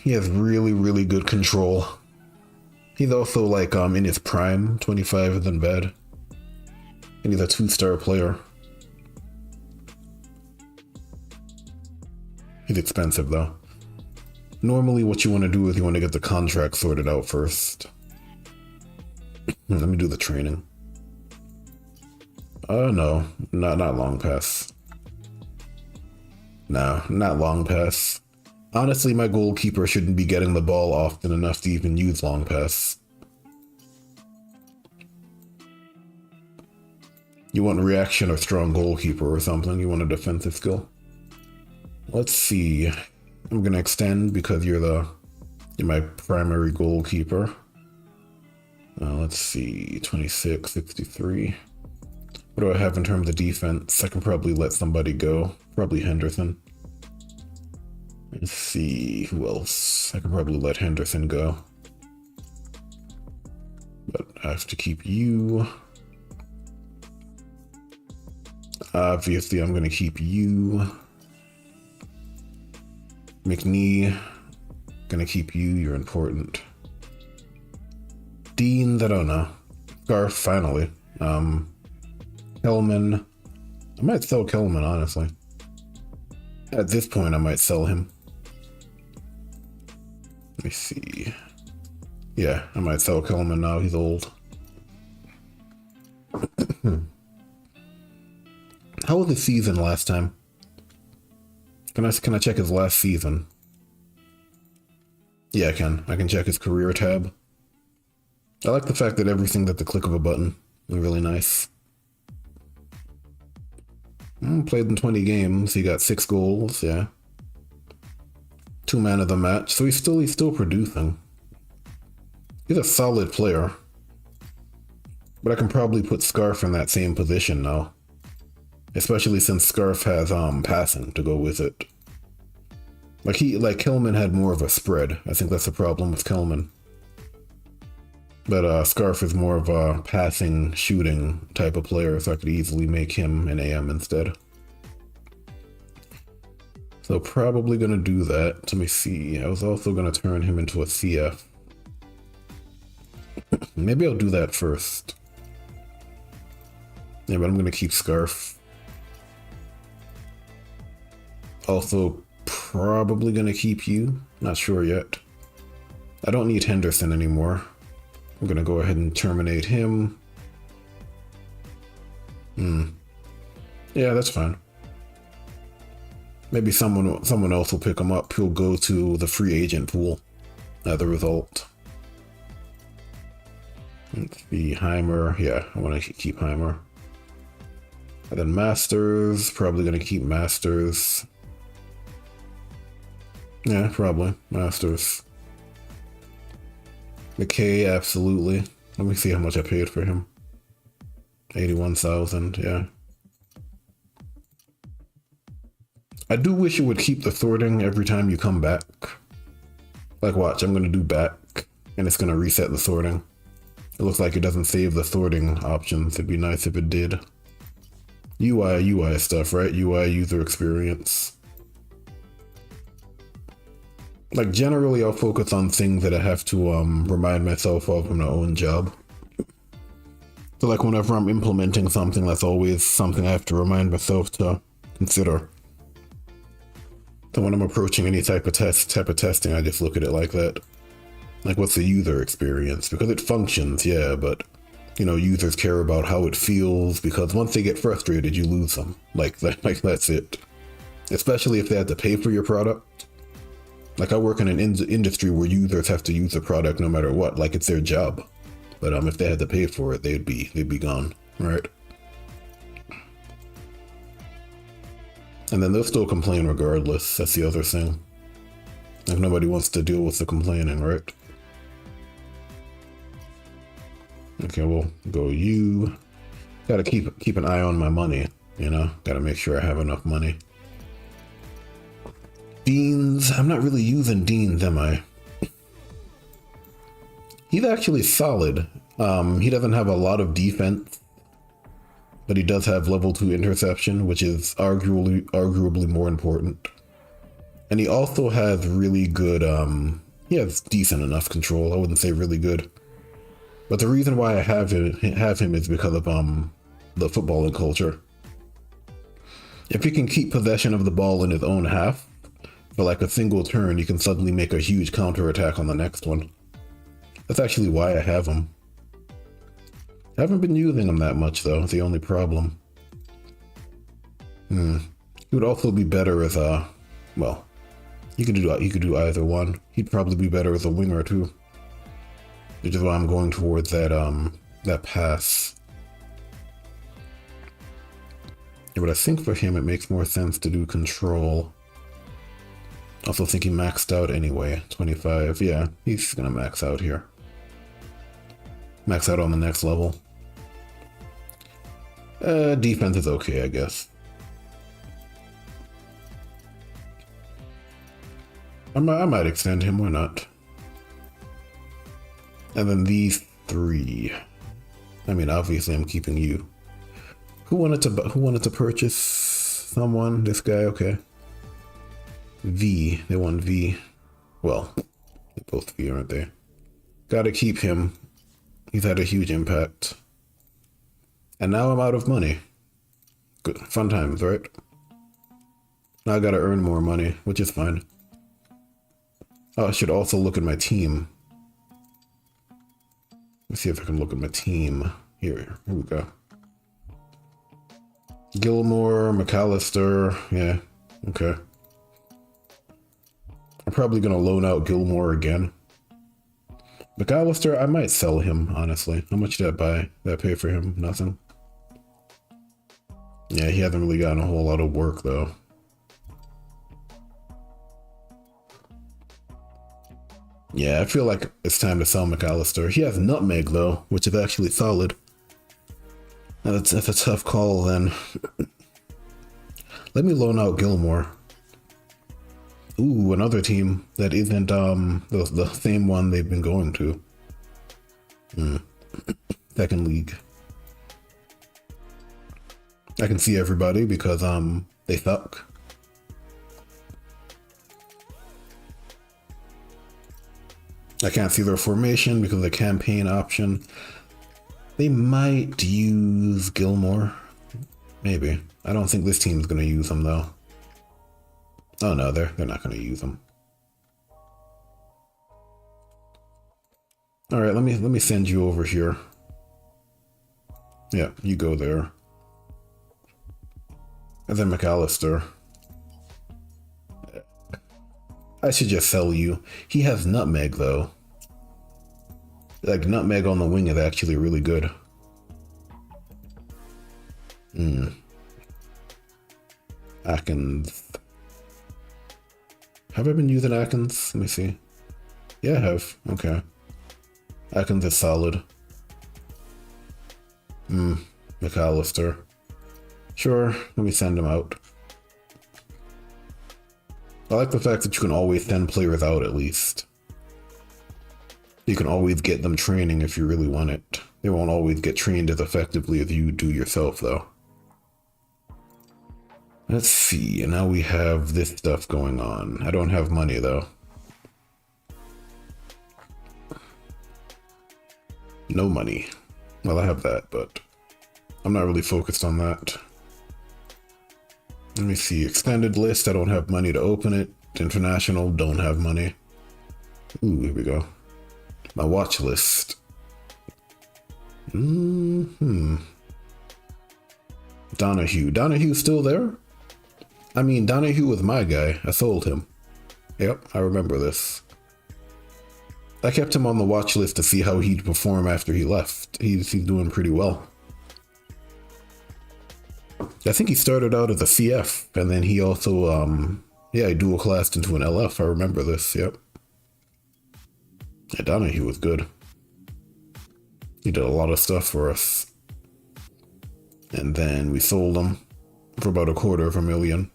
He has really, really good control. He's also like in his prime. 25 isn't bad. And he's a 2-star player. He's expensive though. Normally what you want to do is you want to get the contract sorted out first. Let me do the training. No, not long pass. No, not long pass. Honestly, my goalkeeper shouldn't be getting the ball often enough to even use long pass. You want reaction or strong goalkeeper or something. You want a defensive skill. Let's see. I'm gonna extend because you're my primary goalkeeper. Let's see, 26, 63. What do I have in terms of defense? I can probably let somebody go. Probably Henderson. Let's see, who else? I can probably let Henderson go. But I have to keep you. Obviously, I'm gonna keep you. McNee, gonna keep you, you're important. Dean, I don't know. Garth, finally. Kelman. I might sell Kelman, honestly. At this point, I might sell him. Let me see. Yeah, I might sell Kelman now. He's old. How was the season last time? Can I check his last season? Yeah, I can. I can check his career tab. I like the fact that everything's at the click of a button. Really nice. Played in 20 games. He got 6 goals. Yeah. 2 man of the match. So he's still producing. He's a solid player. But I can probably put Scarf in that same position now. Especially since Scarf has passing to go with it. Like Kelman had more of a spread. I think that's the problem with Kelman. But Scarf is more of a passing, shooting type of player, so I could easily make him an AM instead. So probably gonna do that. Let me see. I was also gonna turn him into a CF. Maybe I'll do that first. Yeah, but I'm gonna keep Scarf. Also, probably gonna keep you. Not sure yet. I don't need Henderson anymore. I'm gonna go ahead and terminate him. Yeah, that's fine. Maybe someone else will pick him up. He'll go to the free agent pool as a result. Let's see, Heimer. Yeah, I want to keep Heimer. And then Masters. Probably gonna keep Masters. Yeah, probably Masters. McKay, absolutely. Let me see how much I paid for him. 81,000, yeah. I do wish it would keep the sorting every time you come back. Like watch, I'm gonna do back and it's gonna reset the sorting. It looks like it doesn't save the sorting options. It'd be nice if it did. UI stuff, right? UI user experience. Like generally I'll focus on things that I have to remind myself of in my own job. So like whenever I'm implementing something, that's always something I have to remind myself to consider. So when I'm approaching any type of testing, I just look at it like that. Like what's the user experience? Because it functions, yeah, but you know, users care about how it feels because once they get frustrated, you lose them. Like that's it. Especially if they have to pay for your product. Like I work in an industry where users have to use the product no matter what, like it's their job. But if they had to pay for it, they'd be gone, right? And then they'll still complain regardless. That's the other thing. Like nobody wants to deal with the complaining, right? Okay, we'll go you. Gotta keep an eye on my money, you know? Gotta make sure I have enough money. Deans, I'm not really using Deans, am I? He's actually solid. He doesn't have a lot of defense, but he does have level 2 interception, which is arguably more important. And he also has really good, he has decent enough control. I wouldn't say really good. But the reason why I have him is because of the footballing culture. If he can keep possession of the ball in his own half, for like a single turn, you can suddenly make a huge counterattack on the next one. That's actually why I have him. I haven't been using him that much though, it's the only problem. He would also be better as a, well, you could do either one. He'd probably be better as a winger too. Which is why I'm going towards that pass. Yeah, but I think for him it makes more sense to do control. Also think he maxed out anyway. 25, yeah, he's gonna max out here. Max out on the next level. Defense is okay, I guess. I might extend him, why not? And then these 3. I mean, obviously I'm keeping you. Who wanted to purchase someone? This guy, okay. V, they want V. Well, they're both V, aren't they? Gotta keep him. He's had a huge impact. And now I'm out of money. Good. Fun times, right? Now I gotta earn more money, which is fine. Oh, I should also look at my team. Let's see if I can look at my team. Here we go. Gilmore, McAllister, yeah, okay. I'm probably gonna loan out Gilmore again. McAllister, I might sell him, honestly. How much did that buy? Did that pay for him? Nothing. Yeah, he hasn't really gotten a whole lot of work, though. Yeah, I feel like it's time to sell McAllister. He has Nutmeg, though, which is actually solid. That's a tough call, then. Let me loan out Gilmore. Ooh, another team that isn't the same one they've been going to. Second league. I can see everybody because they suck. I can't see their formation because of the campaign option. They might use Gilmore. Maybe. I don't think this team's gonna use him though. Oh no, they're not gonna use him. All right, let me send you over here. Yeah, you go there. And then McAllister. I should just sell you. He has Nutmeg though. Like Nutmeg on the wing is actually really good. Atkins. Have I been using Atkins? Let me see. Yeah, I have. Okay. Atkins is solid. McAllister. Sure, let me send him out. I like the fact that you can always send players out at least. You can always get them training if you really want it. They won't always get trained as effectively as you do yourself, though. Let's see, and now we have this stuff going on. I don't have money, though. No money. Well, I have that, but I'm not really focused on that. Let me see, extended list, I don't have money to open it. International, don't have money. Ooh, here we go. My watch list. Donahue. Donahue's still there? I mean, Donahue was my guy. I sold him. Yep, I remember this. I kept him on the watch list to see how he'd perform after he left. He's doing pretty well. I think he started out as a CF, and then he also, he dual classed into an LF. I remember this, yep. Yeah, Donahue was good. He did a lot of stuff for us. And then we sold him for about $250,000.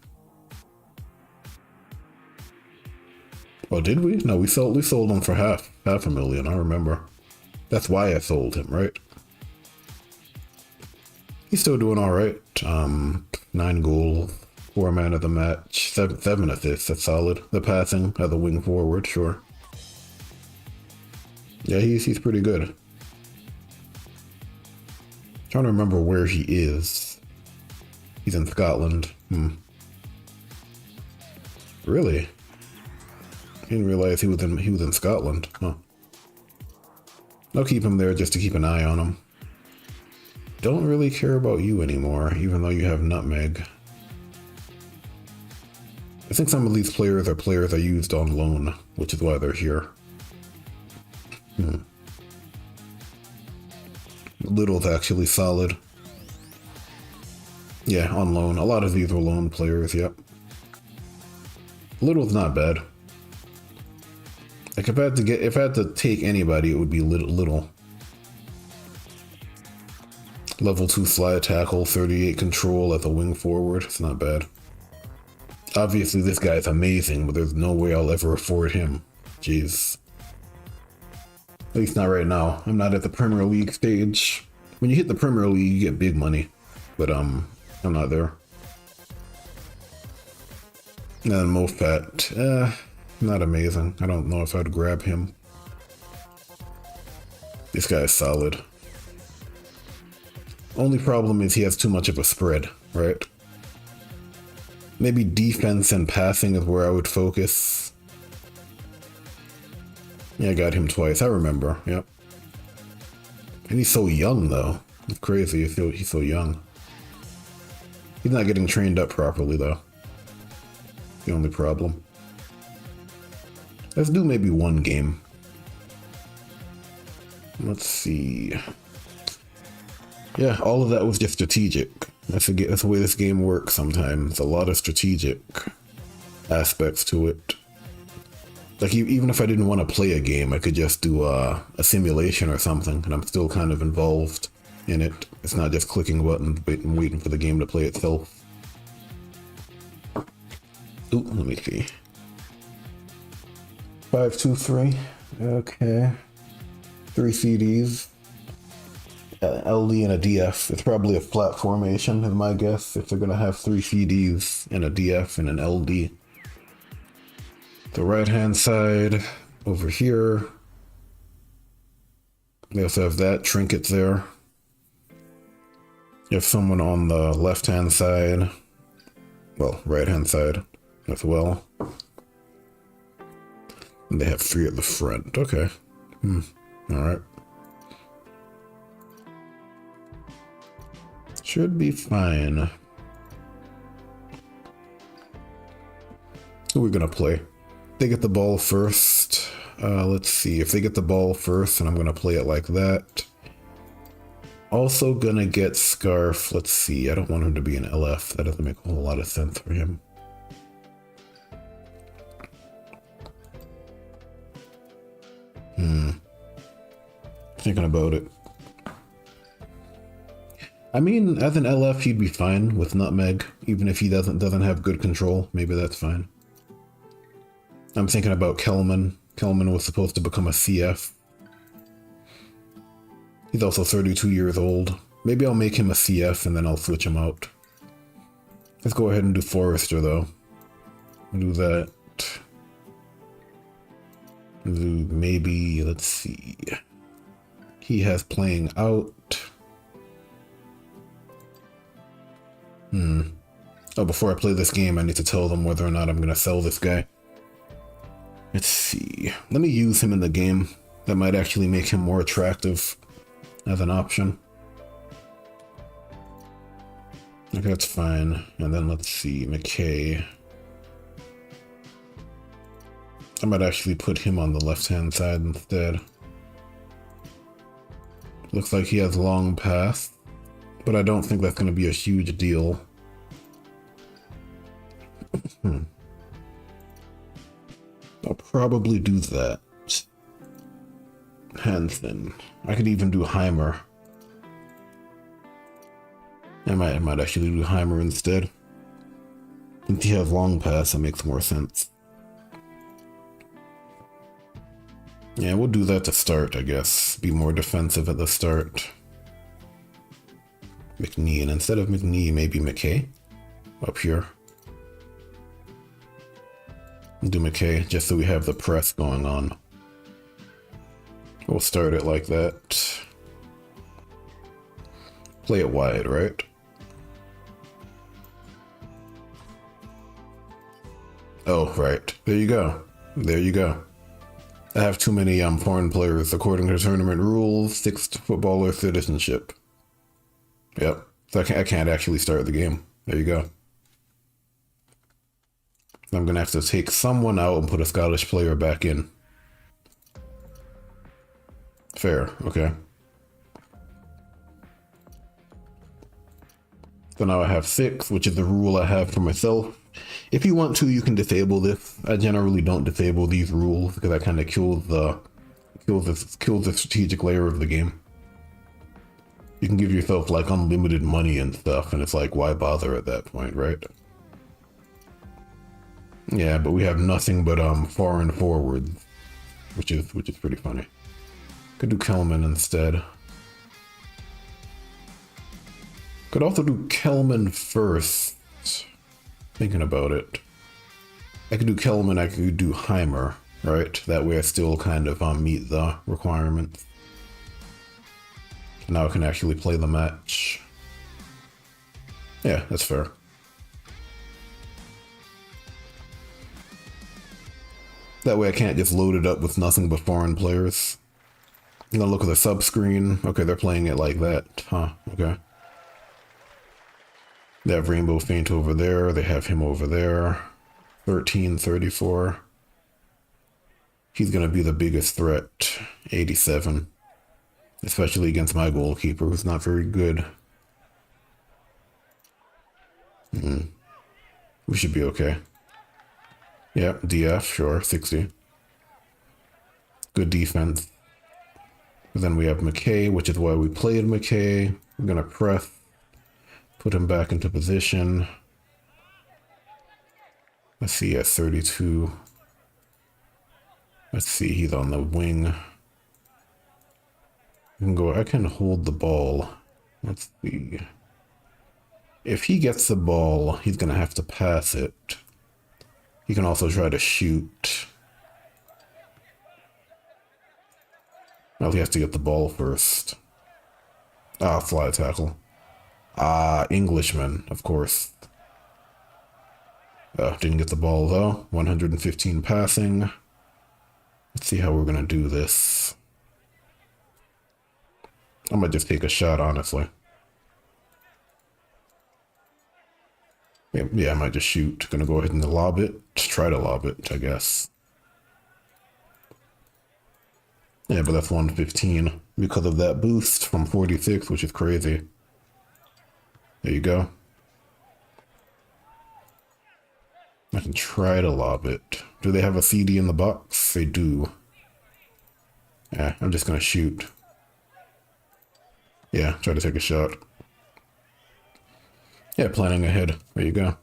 Oh, did we? No, we sold him for half a million, I remember. That's why I sold him, right? He's still doing all right. 9 goals, 4 man of the match, 7 assists, that's solid. The passing as a wing forward, sure. Yeah, he's pretty good. Trying to remember where he is. He's in Scotland. Really? I didn't realize he was in Scotland. Huh. I'll keep him there just to keep an eye on him. Don't really care about you anymore, even though you have Nutmeg. I think some of these players are players I used on loan, which is why they're here. Little's actually solid. Yeah, on loan. A lot of these were loan players, yep. Little's not bad. Like if I had to take anybody, it would be Little. Level 2 slide tackle, 38 control at the wing forward. It's not bad. Obviously this guy's amazing, but there's no way I'll ever afford him. Jeez. At least not right now. I'm not at the Premier League stage. When you hit the Premier League, you get big money. But I'm not there. And then Mofat, not amazing. I don't know if I'd grab him. This guy is solid. Only problem is he has too much of a spread. right? Maybe defense and passing is where I would focus. Yeah, I got him twice. I remember. Yep. And he's so young, though. It's crazy. He's so young. He's not getting trained up properly, though. The only problem. Let's do maybe one game. Let's see. Yeah, all of that was just strategic. That's the way this game works sometimes. A lot of strategic aspects to it. Like, even if I didn't want to play a game, I could just do a simulation or something, and I'm still kind of involved in it. It's not just clicking buttons and waiting for the game to play itself. Ooh, let me see. 5-2-3. Okay. 3 CDs. LD and a DF. It's probably a flat formation, is my guess, if they're going to have 3 CDs and a DF and an LD. The right-hand side over here. They also have that trinket there. You have someone on the left-hand side. Well, right-hand side as well. And they have 3 at the front. Okay. Alright. Should be fine. Who are we gonna play? They get the ball first. Let's see. If they get the ball first, and I'm gonna play it like that. Also gonna get Scarf. Let's see. I don't want him to be an LF. That doesn't make a whole lot of sense for him. Thinking about it. I mean, as an LF, he'd be fine with Nutmeg, even if he doesn't have good control. Maybe that's fine. I'm thinking about Kelman. Kelman was supposed to become a CF. He's also 32 years old. Maybe I'll make him a CF and then I'll switch him out. Let's go ahead and do Forrester, though. Do that. Do maybe, let's see. He has playing out. Oh, before I play this game, I need to tell them whether or not I'm going to sell this guy. Let's see. Let me use him in the game. That might actually make him more attractive as an option. Okay, that's fine. And then let's see, McKay. I might actually put him on the left-hand side instead. Looks like he has long pass, but I don't think that's going to be a huge deal. I'll probably do that. Hansen. I could even do Heimer. I might actually do Heimer instead. Since he has long pass, that makes more sense. Yeah, we'll do that to start, I guess. Be more defensive at the start. McNee, and instead of McNee, maybe McKay up here. Do McKay, just so we have the press going on. We'll start it like that. Play it wide, right? Oh, right. There you go. There you go. I have too many foreign players according to tournament rules. 6th footballer citizenship. Yep. So I can't actually start the game. There you go. I'm gonna have to take someone out and put a Scottish player back in. Fair. Okay. So now I have 6, which is the rule I have for myself. If you want to, you can disable this. I generally don't disable these rules because that kind of kills the strategic layer of the game. You can give yourself like unlimited money and stuff, and it's like, why bother at that point, right? Yeah, but we have nothing but foreign forwards, which is pretty funny. Could do Kelman instead. Could also do Kelman first. Thinking about it. I could do Kelman, I could do Heimer, right? That way I still kind of meet the requirements. Now I can actually play the match. Yeah, that's fair. That way I can't just load it up with nothing but foreign players. I'm gonna look at the sub screen. Okay, they're playing it like that. Huh, okay. They have Rainbow Faint over there. They have him over there. 1334. He's gonna be the biggest threat. 87. Especially against my goalkeeper, who's not very good. We should be okay. Yeah, DF, sure, 60. Good defense. And then we have McKay, which is why we played McKay. We're gonna press, put him back into position. Let's see, at 32. Let's see, he's on the wing. I can hold the ball. Let's see. If he gets the ball, he's gonna have to pass it. He can also try to shoot. Well, he has to get the ball first. Ah, fly tackle. Ah, Englishman, of course. Didn't get the ball though. 115 passing. Let's see how we're gonna do this. I might just take a shot, honestly. Yeah, I might just shoot. Gonna go ahead and lob it. Try to lob it, I guess. Yeah, but that's 115 because of that boost from 46, which is crazy. There you go. I can try to lob it. Do they have a CD in the box? They do. Yeah, I'm just gonna shoot. Yeah, try to take a shot. Yeah, planning ahead. There you go.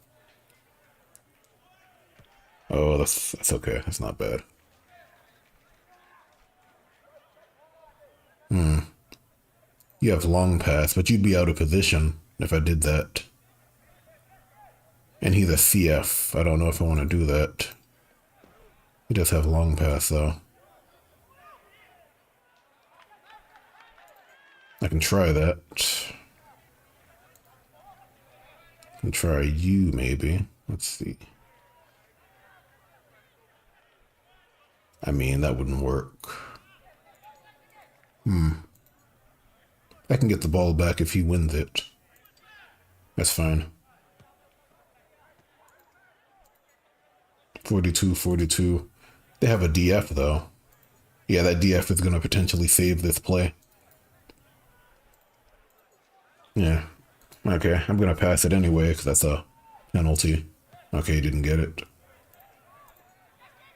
Oh, that's okay. That's not bad. You have long pass, but you'd be out of position if I did that. And he's a CF. I don't know if I want to do that. He does have long pass, though. I can try that. I can try you, maybe. Let's see. I mean, that wouldn't work. I can get the ball back if he wins it. That's fine. 42, 42. They have a DF, though. Yeah, that DF is going to potentially save this play. Yeah. Okay, I'm going to pass it anyway, because that's a penalty. Okay, didn't get it.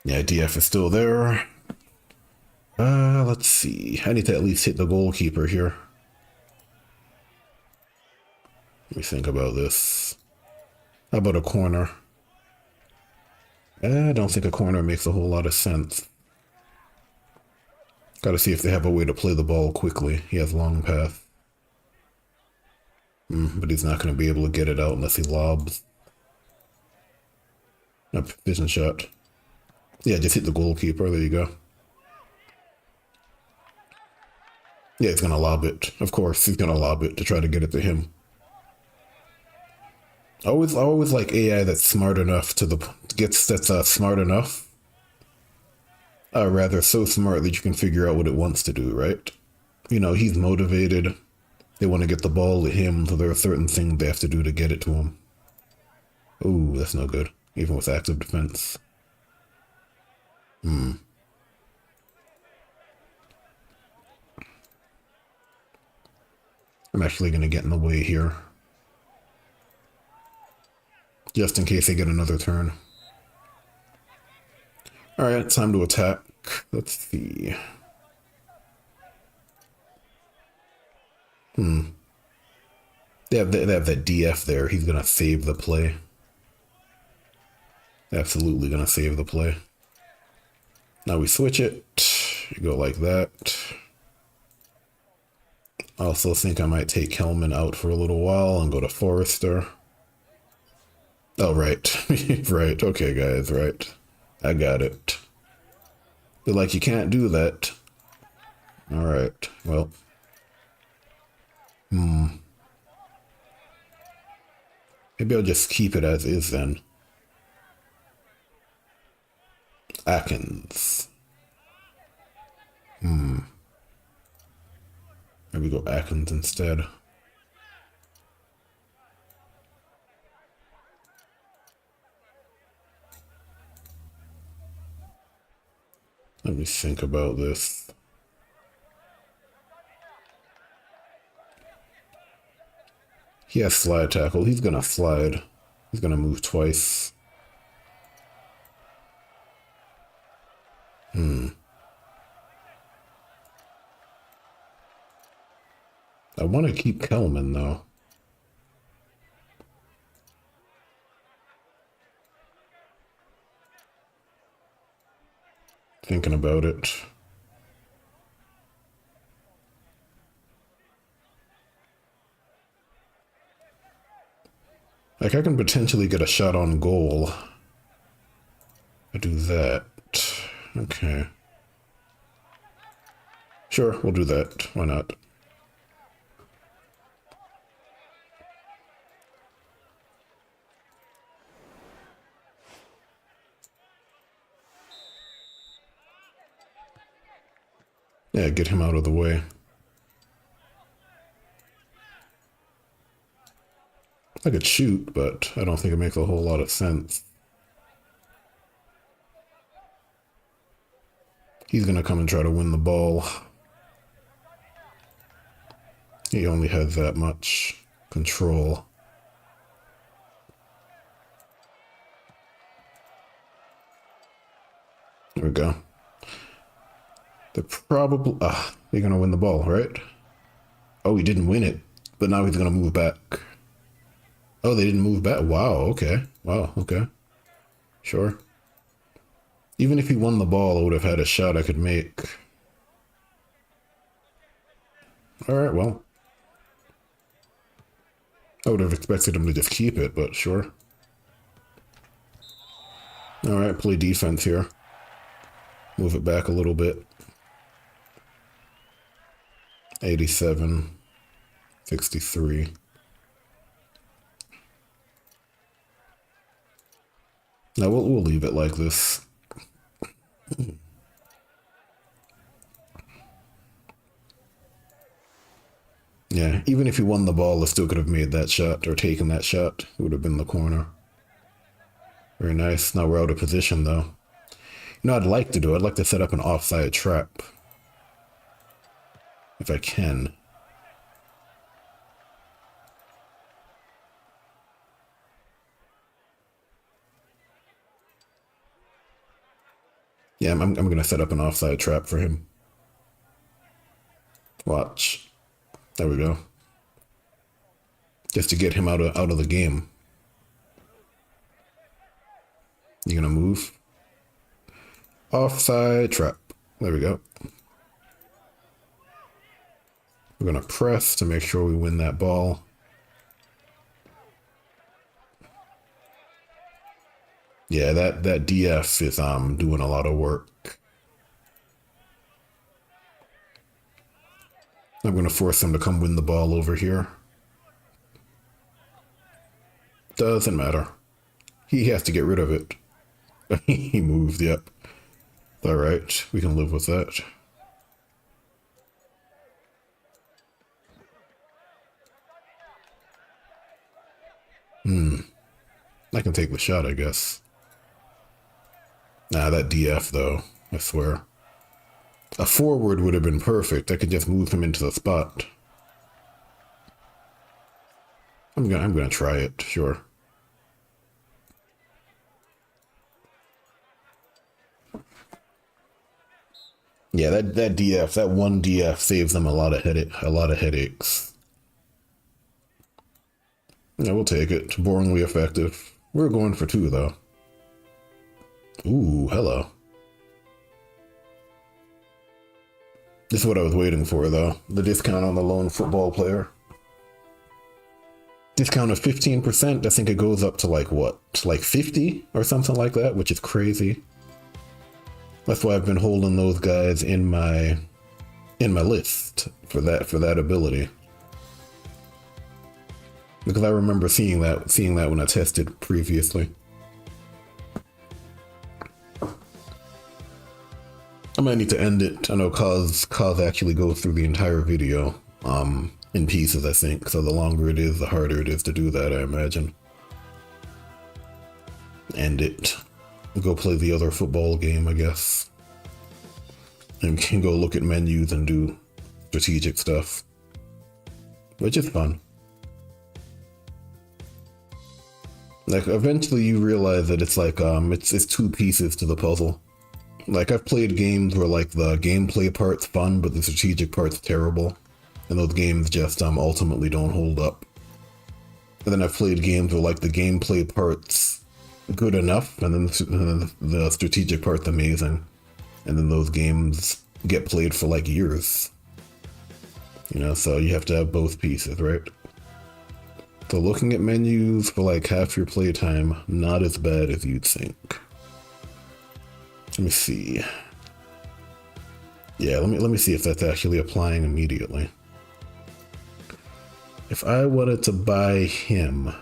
Yeah, DF is still there. Let's see. I need to at least hit the goalkeeper here. Let me think about this. How about a corner? I don't think a corner makes a whole lot of sense. Gotta see if they have a way to play the ball quickly. He has long path. But he's not going to be able to get it out unless he lobs. A vision shot. Yeah, just hit the goalkeeper. There you go. Yeah, he's going to lob it. Of course, he's going to lob it to try to get it to him. I always like AI that's smart enough that's smart enough. Rather so smart that you can figure out what it wants to do, right? You know, he's motivated. They want to get the ball to him, so there are certain things they have to do to get it to him. Ooh, that's no good. Even with active defense. I'm actually going to get in the way here. Just in case they get another turn. Alright, time to attack. Let's see. They have that DF there. He's going to save the play. Absolutely going to save the play. Now we switch it. You go like that. I also think I might take Hellman out for a little while and go to Forrester. Oh, right. Right. Okay, guys, right. I got it. They're like, you can't do that. All right. Well. Maybe I'll just keep it as is then. Atkins. Maybe go Atkins instead. Let me think about this. He has slide tackle. He's gonna slide. He's gonna move twice. I want to keep Kelman though. Thinking about it. Like, I can potentially get a shot on goal. I do that. Okay. Sure, we'll do that. Why not? Yeah, get him out of the way. I could shoot, but I don't think it makes a whole lot of sense. He's gonna come and try to win the ball. He only has that much control. There we go. They're probably... they're gonna win the ball, right? Oh, he didn't win it, but now he's gonna move back. Oh, they didn't move back? Wow, okay. Wow, okay. Sure. Even if he won the ball, I would have had a shot I could make. Alright, well. I would have expected him to just keep it, but sure. Alright, play defense here. Move it back a little bit. 87. 63. Now we'll leave it like this. Yeah, even if he won the ball, I still could have made that shot or taken that shot. It would have been the corner. Very nice. Now we're out of position though. You know, I'd like to do. I'd like to set up an offside trap. If I can. Yeah, I'm gonna set up an offside trap for him. Watch. There we go. Just to get him out of the game. You gonna move? Offside trap. There we go. We're gonna press to make sure we win that ball. Yeah, that DF is doing a lot of work. I'm gonna force him to come win the ball over here. Doesn't matter. He has to get rid of it. He moved, yep. Alright, we can live with that. I can take the shot, I guess. Nah, that DF though, I swear. A forward would have been perfect. I could just move him into the spot. I'm gonna try it, sure. Yeah, that DF, that one DF saves them a lot of headaches. Yeah, we'll take it. Boringly effective. We're going for 2 though. Ooh, hello. This is what I was waiting for though. The discount on the lone football player. Discount of 15%. I think it goes up to like what? Like 50 or something like that, which is crazy. That's why I've been holding those guys in my list for that ability. Because I remember seeing that when I tested previously. I might need to end it. I know Cause actually goes through the entire video in pieces, I think. So the longer it is, the harder it is to do that, I imagine. End it. Go play the other football game, I guess. And can go look at menus and do strategic stuff. Which is fun. Like, eventually you realize that it's like, it's two pieces to the puzzle. Like, I've played games where, like, the gameplay part's fun, but the strategic part's terrible. And those games just, ultimately don't hold up. And then I've played games where, like, the gameplay part's good enough, and then the strategic part's amazing. And then those games get played for, like, years. You know, so you have to have both pieces, right? So looking at menus for, like, half your playtime, not as bad as you'd think. Let me see. Yeah, let me see if that's actually applying immediately. If I wanted to buy him...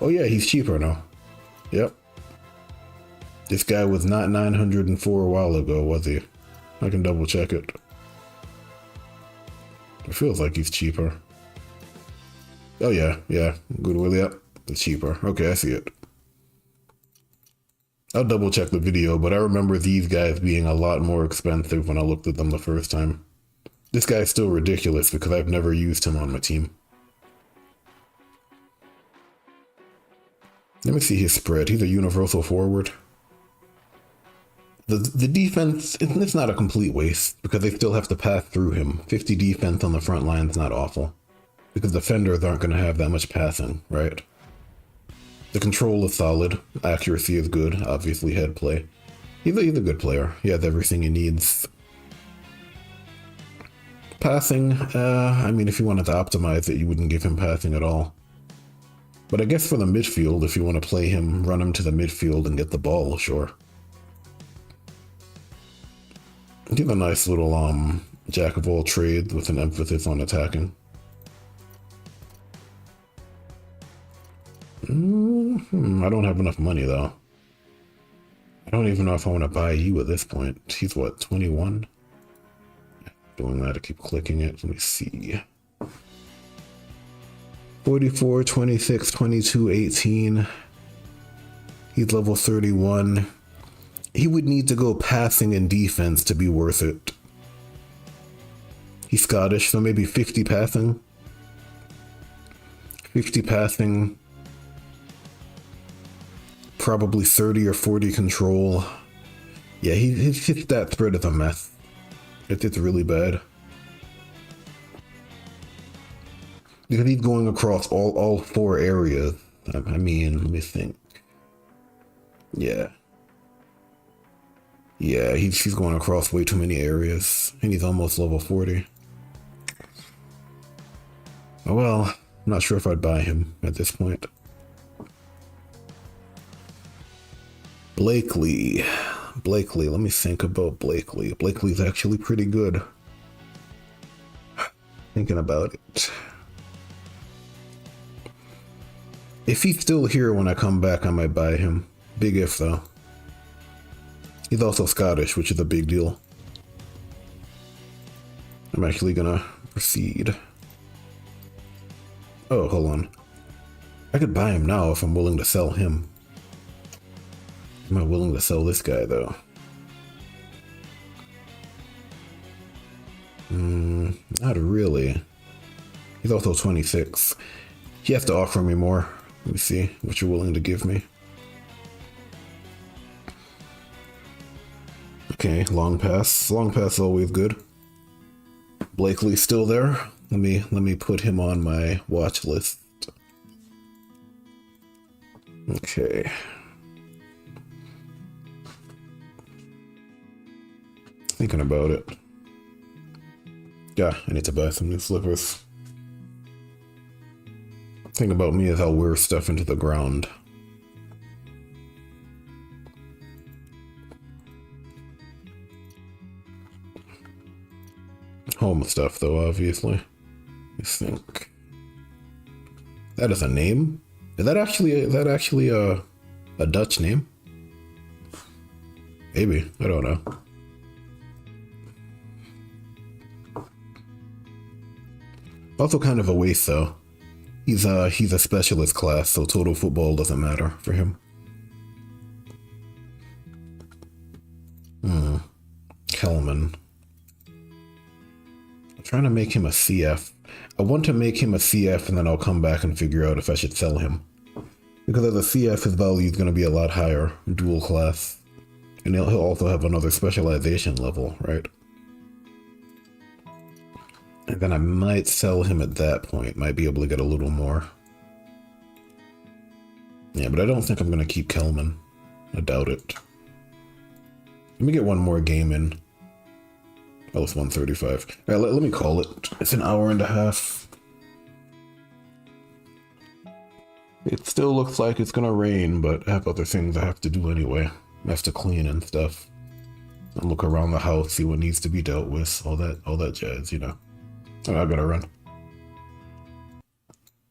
Oh yeah, he's cheaper now. Yep. This guy was not 904 a while ago, was he? I can double check it. It feels like he's cheaper. Oh yeah, Goodwill, yep. It's cheaper. Okay, I see it. I'll double check the video, but I remember these guys being a lot more expensive when I looked at them the first time. This guy's still ridiculous because I've never used him on my team. Let me see his spread. He's a universal forward. The defense, it's not a complete waste because they still have to pass through him. 50 defense on the front line is not awful because defenders aren't going to have that much passing, right? The control is solid. Accuracy is good. Obviously, head play. He's a good player. He has everything he needs. Passing, I mean, if you wanted to optimize it, you wouldn't give him passing at all. But I guess for the midfield, if you want to play him, run him to the midfield and get the ball, sure. He's a nice little jack of all trades with an emphasis on attacking. I don't have enough money though. I don't even know if I want to buy you at this point. He's what, 21? Doing that, I keep clicking it. Let me see. 44, 26, 22, 18. He's level 31. He would need to go passing and defense to be worth it. He's Scottish, so maybe 50 passing. 50 passing. Probably 30 or 40 control. Yeah, his stat spread is a mess. It's really bad. Because he's going across all four areas. I mean, let me think. Yeah. Yeah, he's going across way too many areas. And he's almost level 40. Oh well, I'm not sure if I'd buy him at this point. Blakely, let me think about Blakely. Blakely's actually pretty good. Thinking about it. If he's still here when I come back, I might buy him. Big if, though. He's also Scottish, which is a big deal. I'm actually gonna proceed. Oh, hold on. I could buy him now if I'm willing to sell him. Am I willing to sell this guy, though? Not really. He's also 26. He has to offer me more. Let me see what you're willing to give me. Okay, long pass. Long pass is always good. Blakely's still there. Let me put him on my watch list. Okay. Thinking about it. Yeah, I need to buy some new slippers. Thing about me is I'll wear stuff into the ground. Home stuff, though, obviously. I think. That is a name? Is that actually a Dutch name? Maybe. I don't know. Also kind of a waste though. He's a specialist class, so total football doesn't matter for him. Kelman. I'm trying to make him a CF. I want to make him a CF and then I'll come back and figure out if I should sell him. Because as a CF, his value is going to be a lot higher, dual class. And he'll also have another specialization level, right? And then I might sell him at that point, might be able to get a little more. Yeah, but I don't think I'm going to keep Kelman. I doubt it. Let me get one more game in. Oh, it's 1:35. All right, let me call it. It's an hour and a half. It still looks like it's gonna rain, but I have other things I have to do anyway. I have to clean and stuff. And look around the house, see what needs to be dealt with, all that jazz, you know. I gotta run.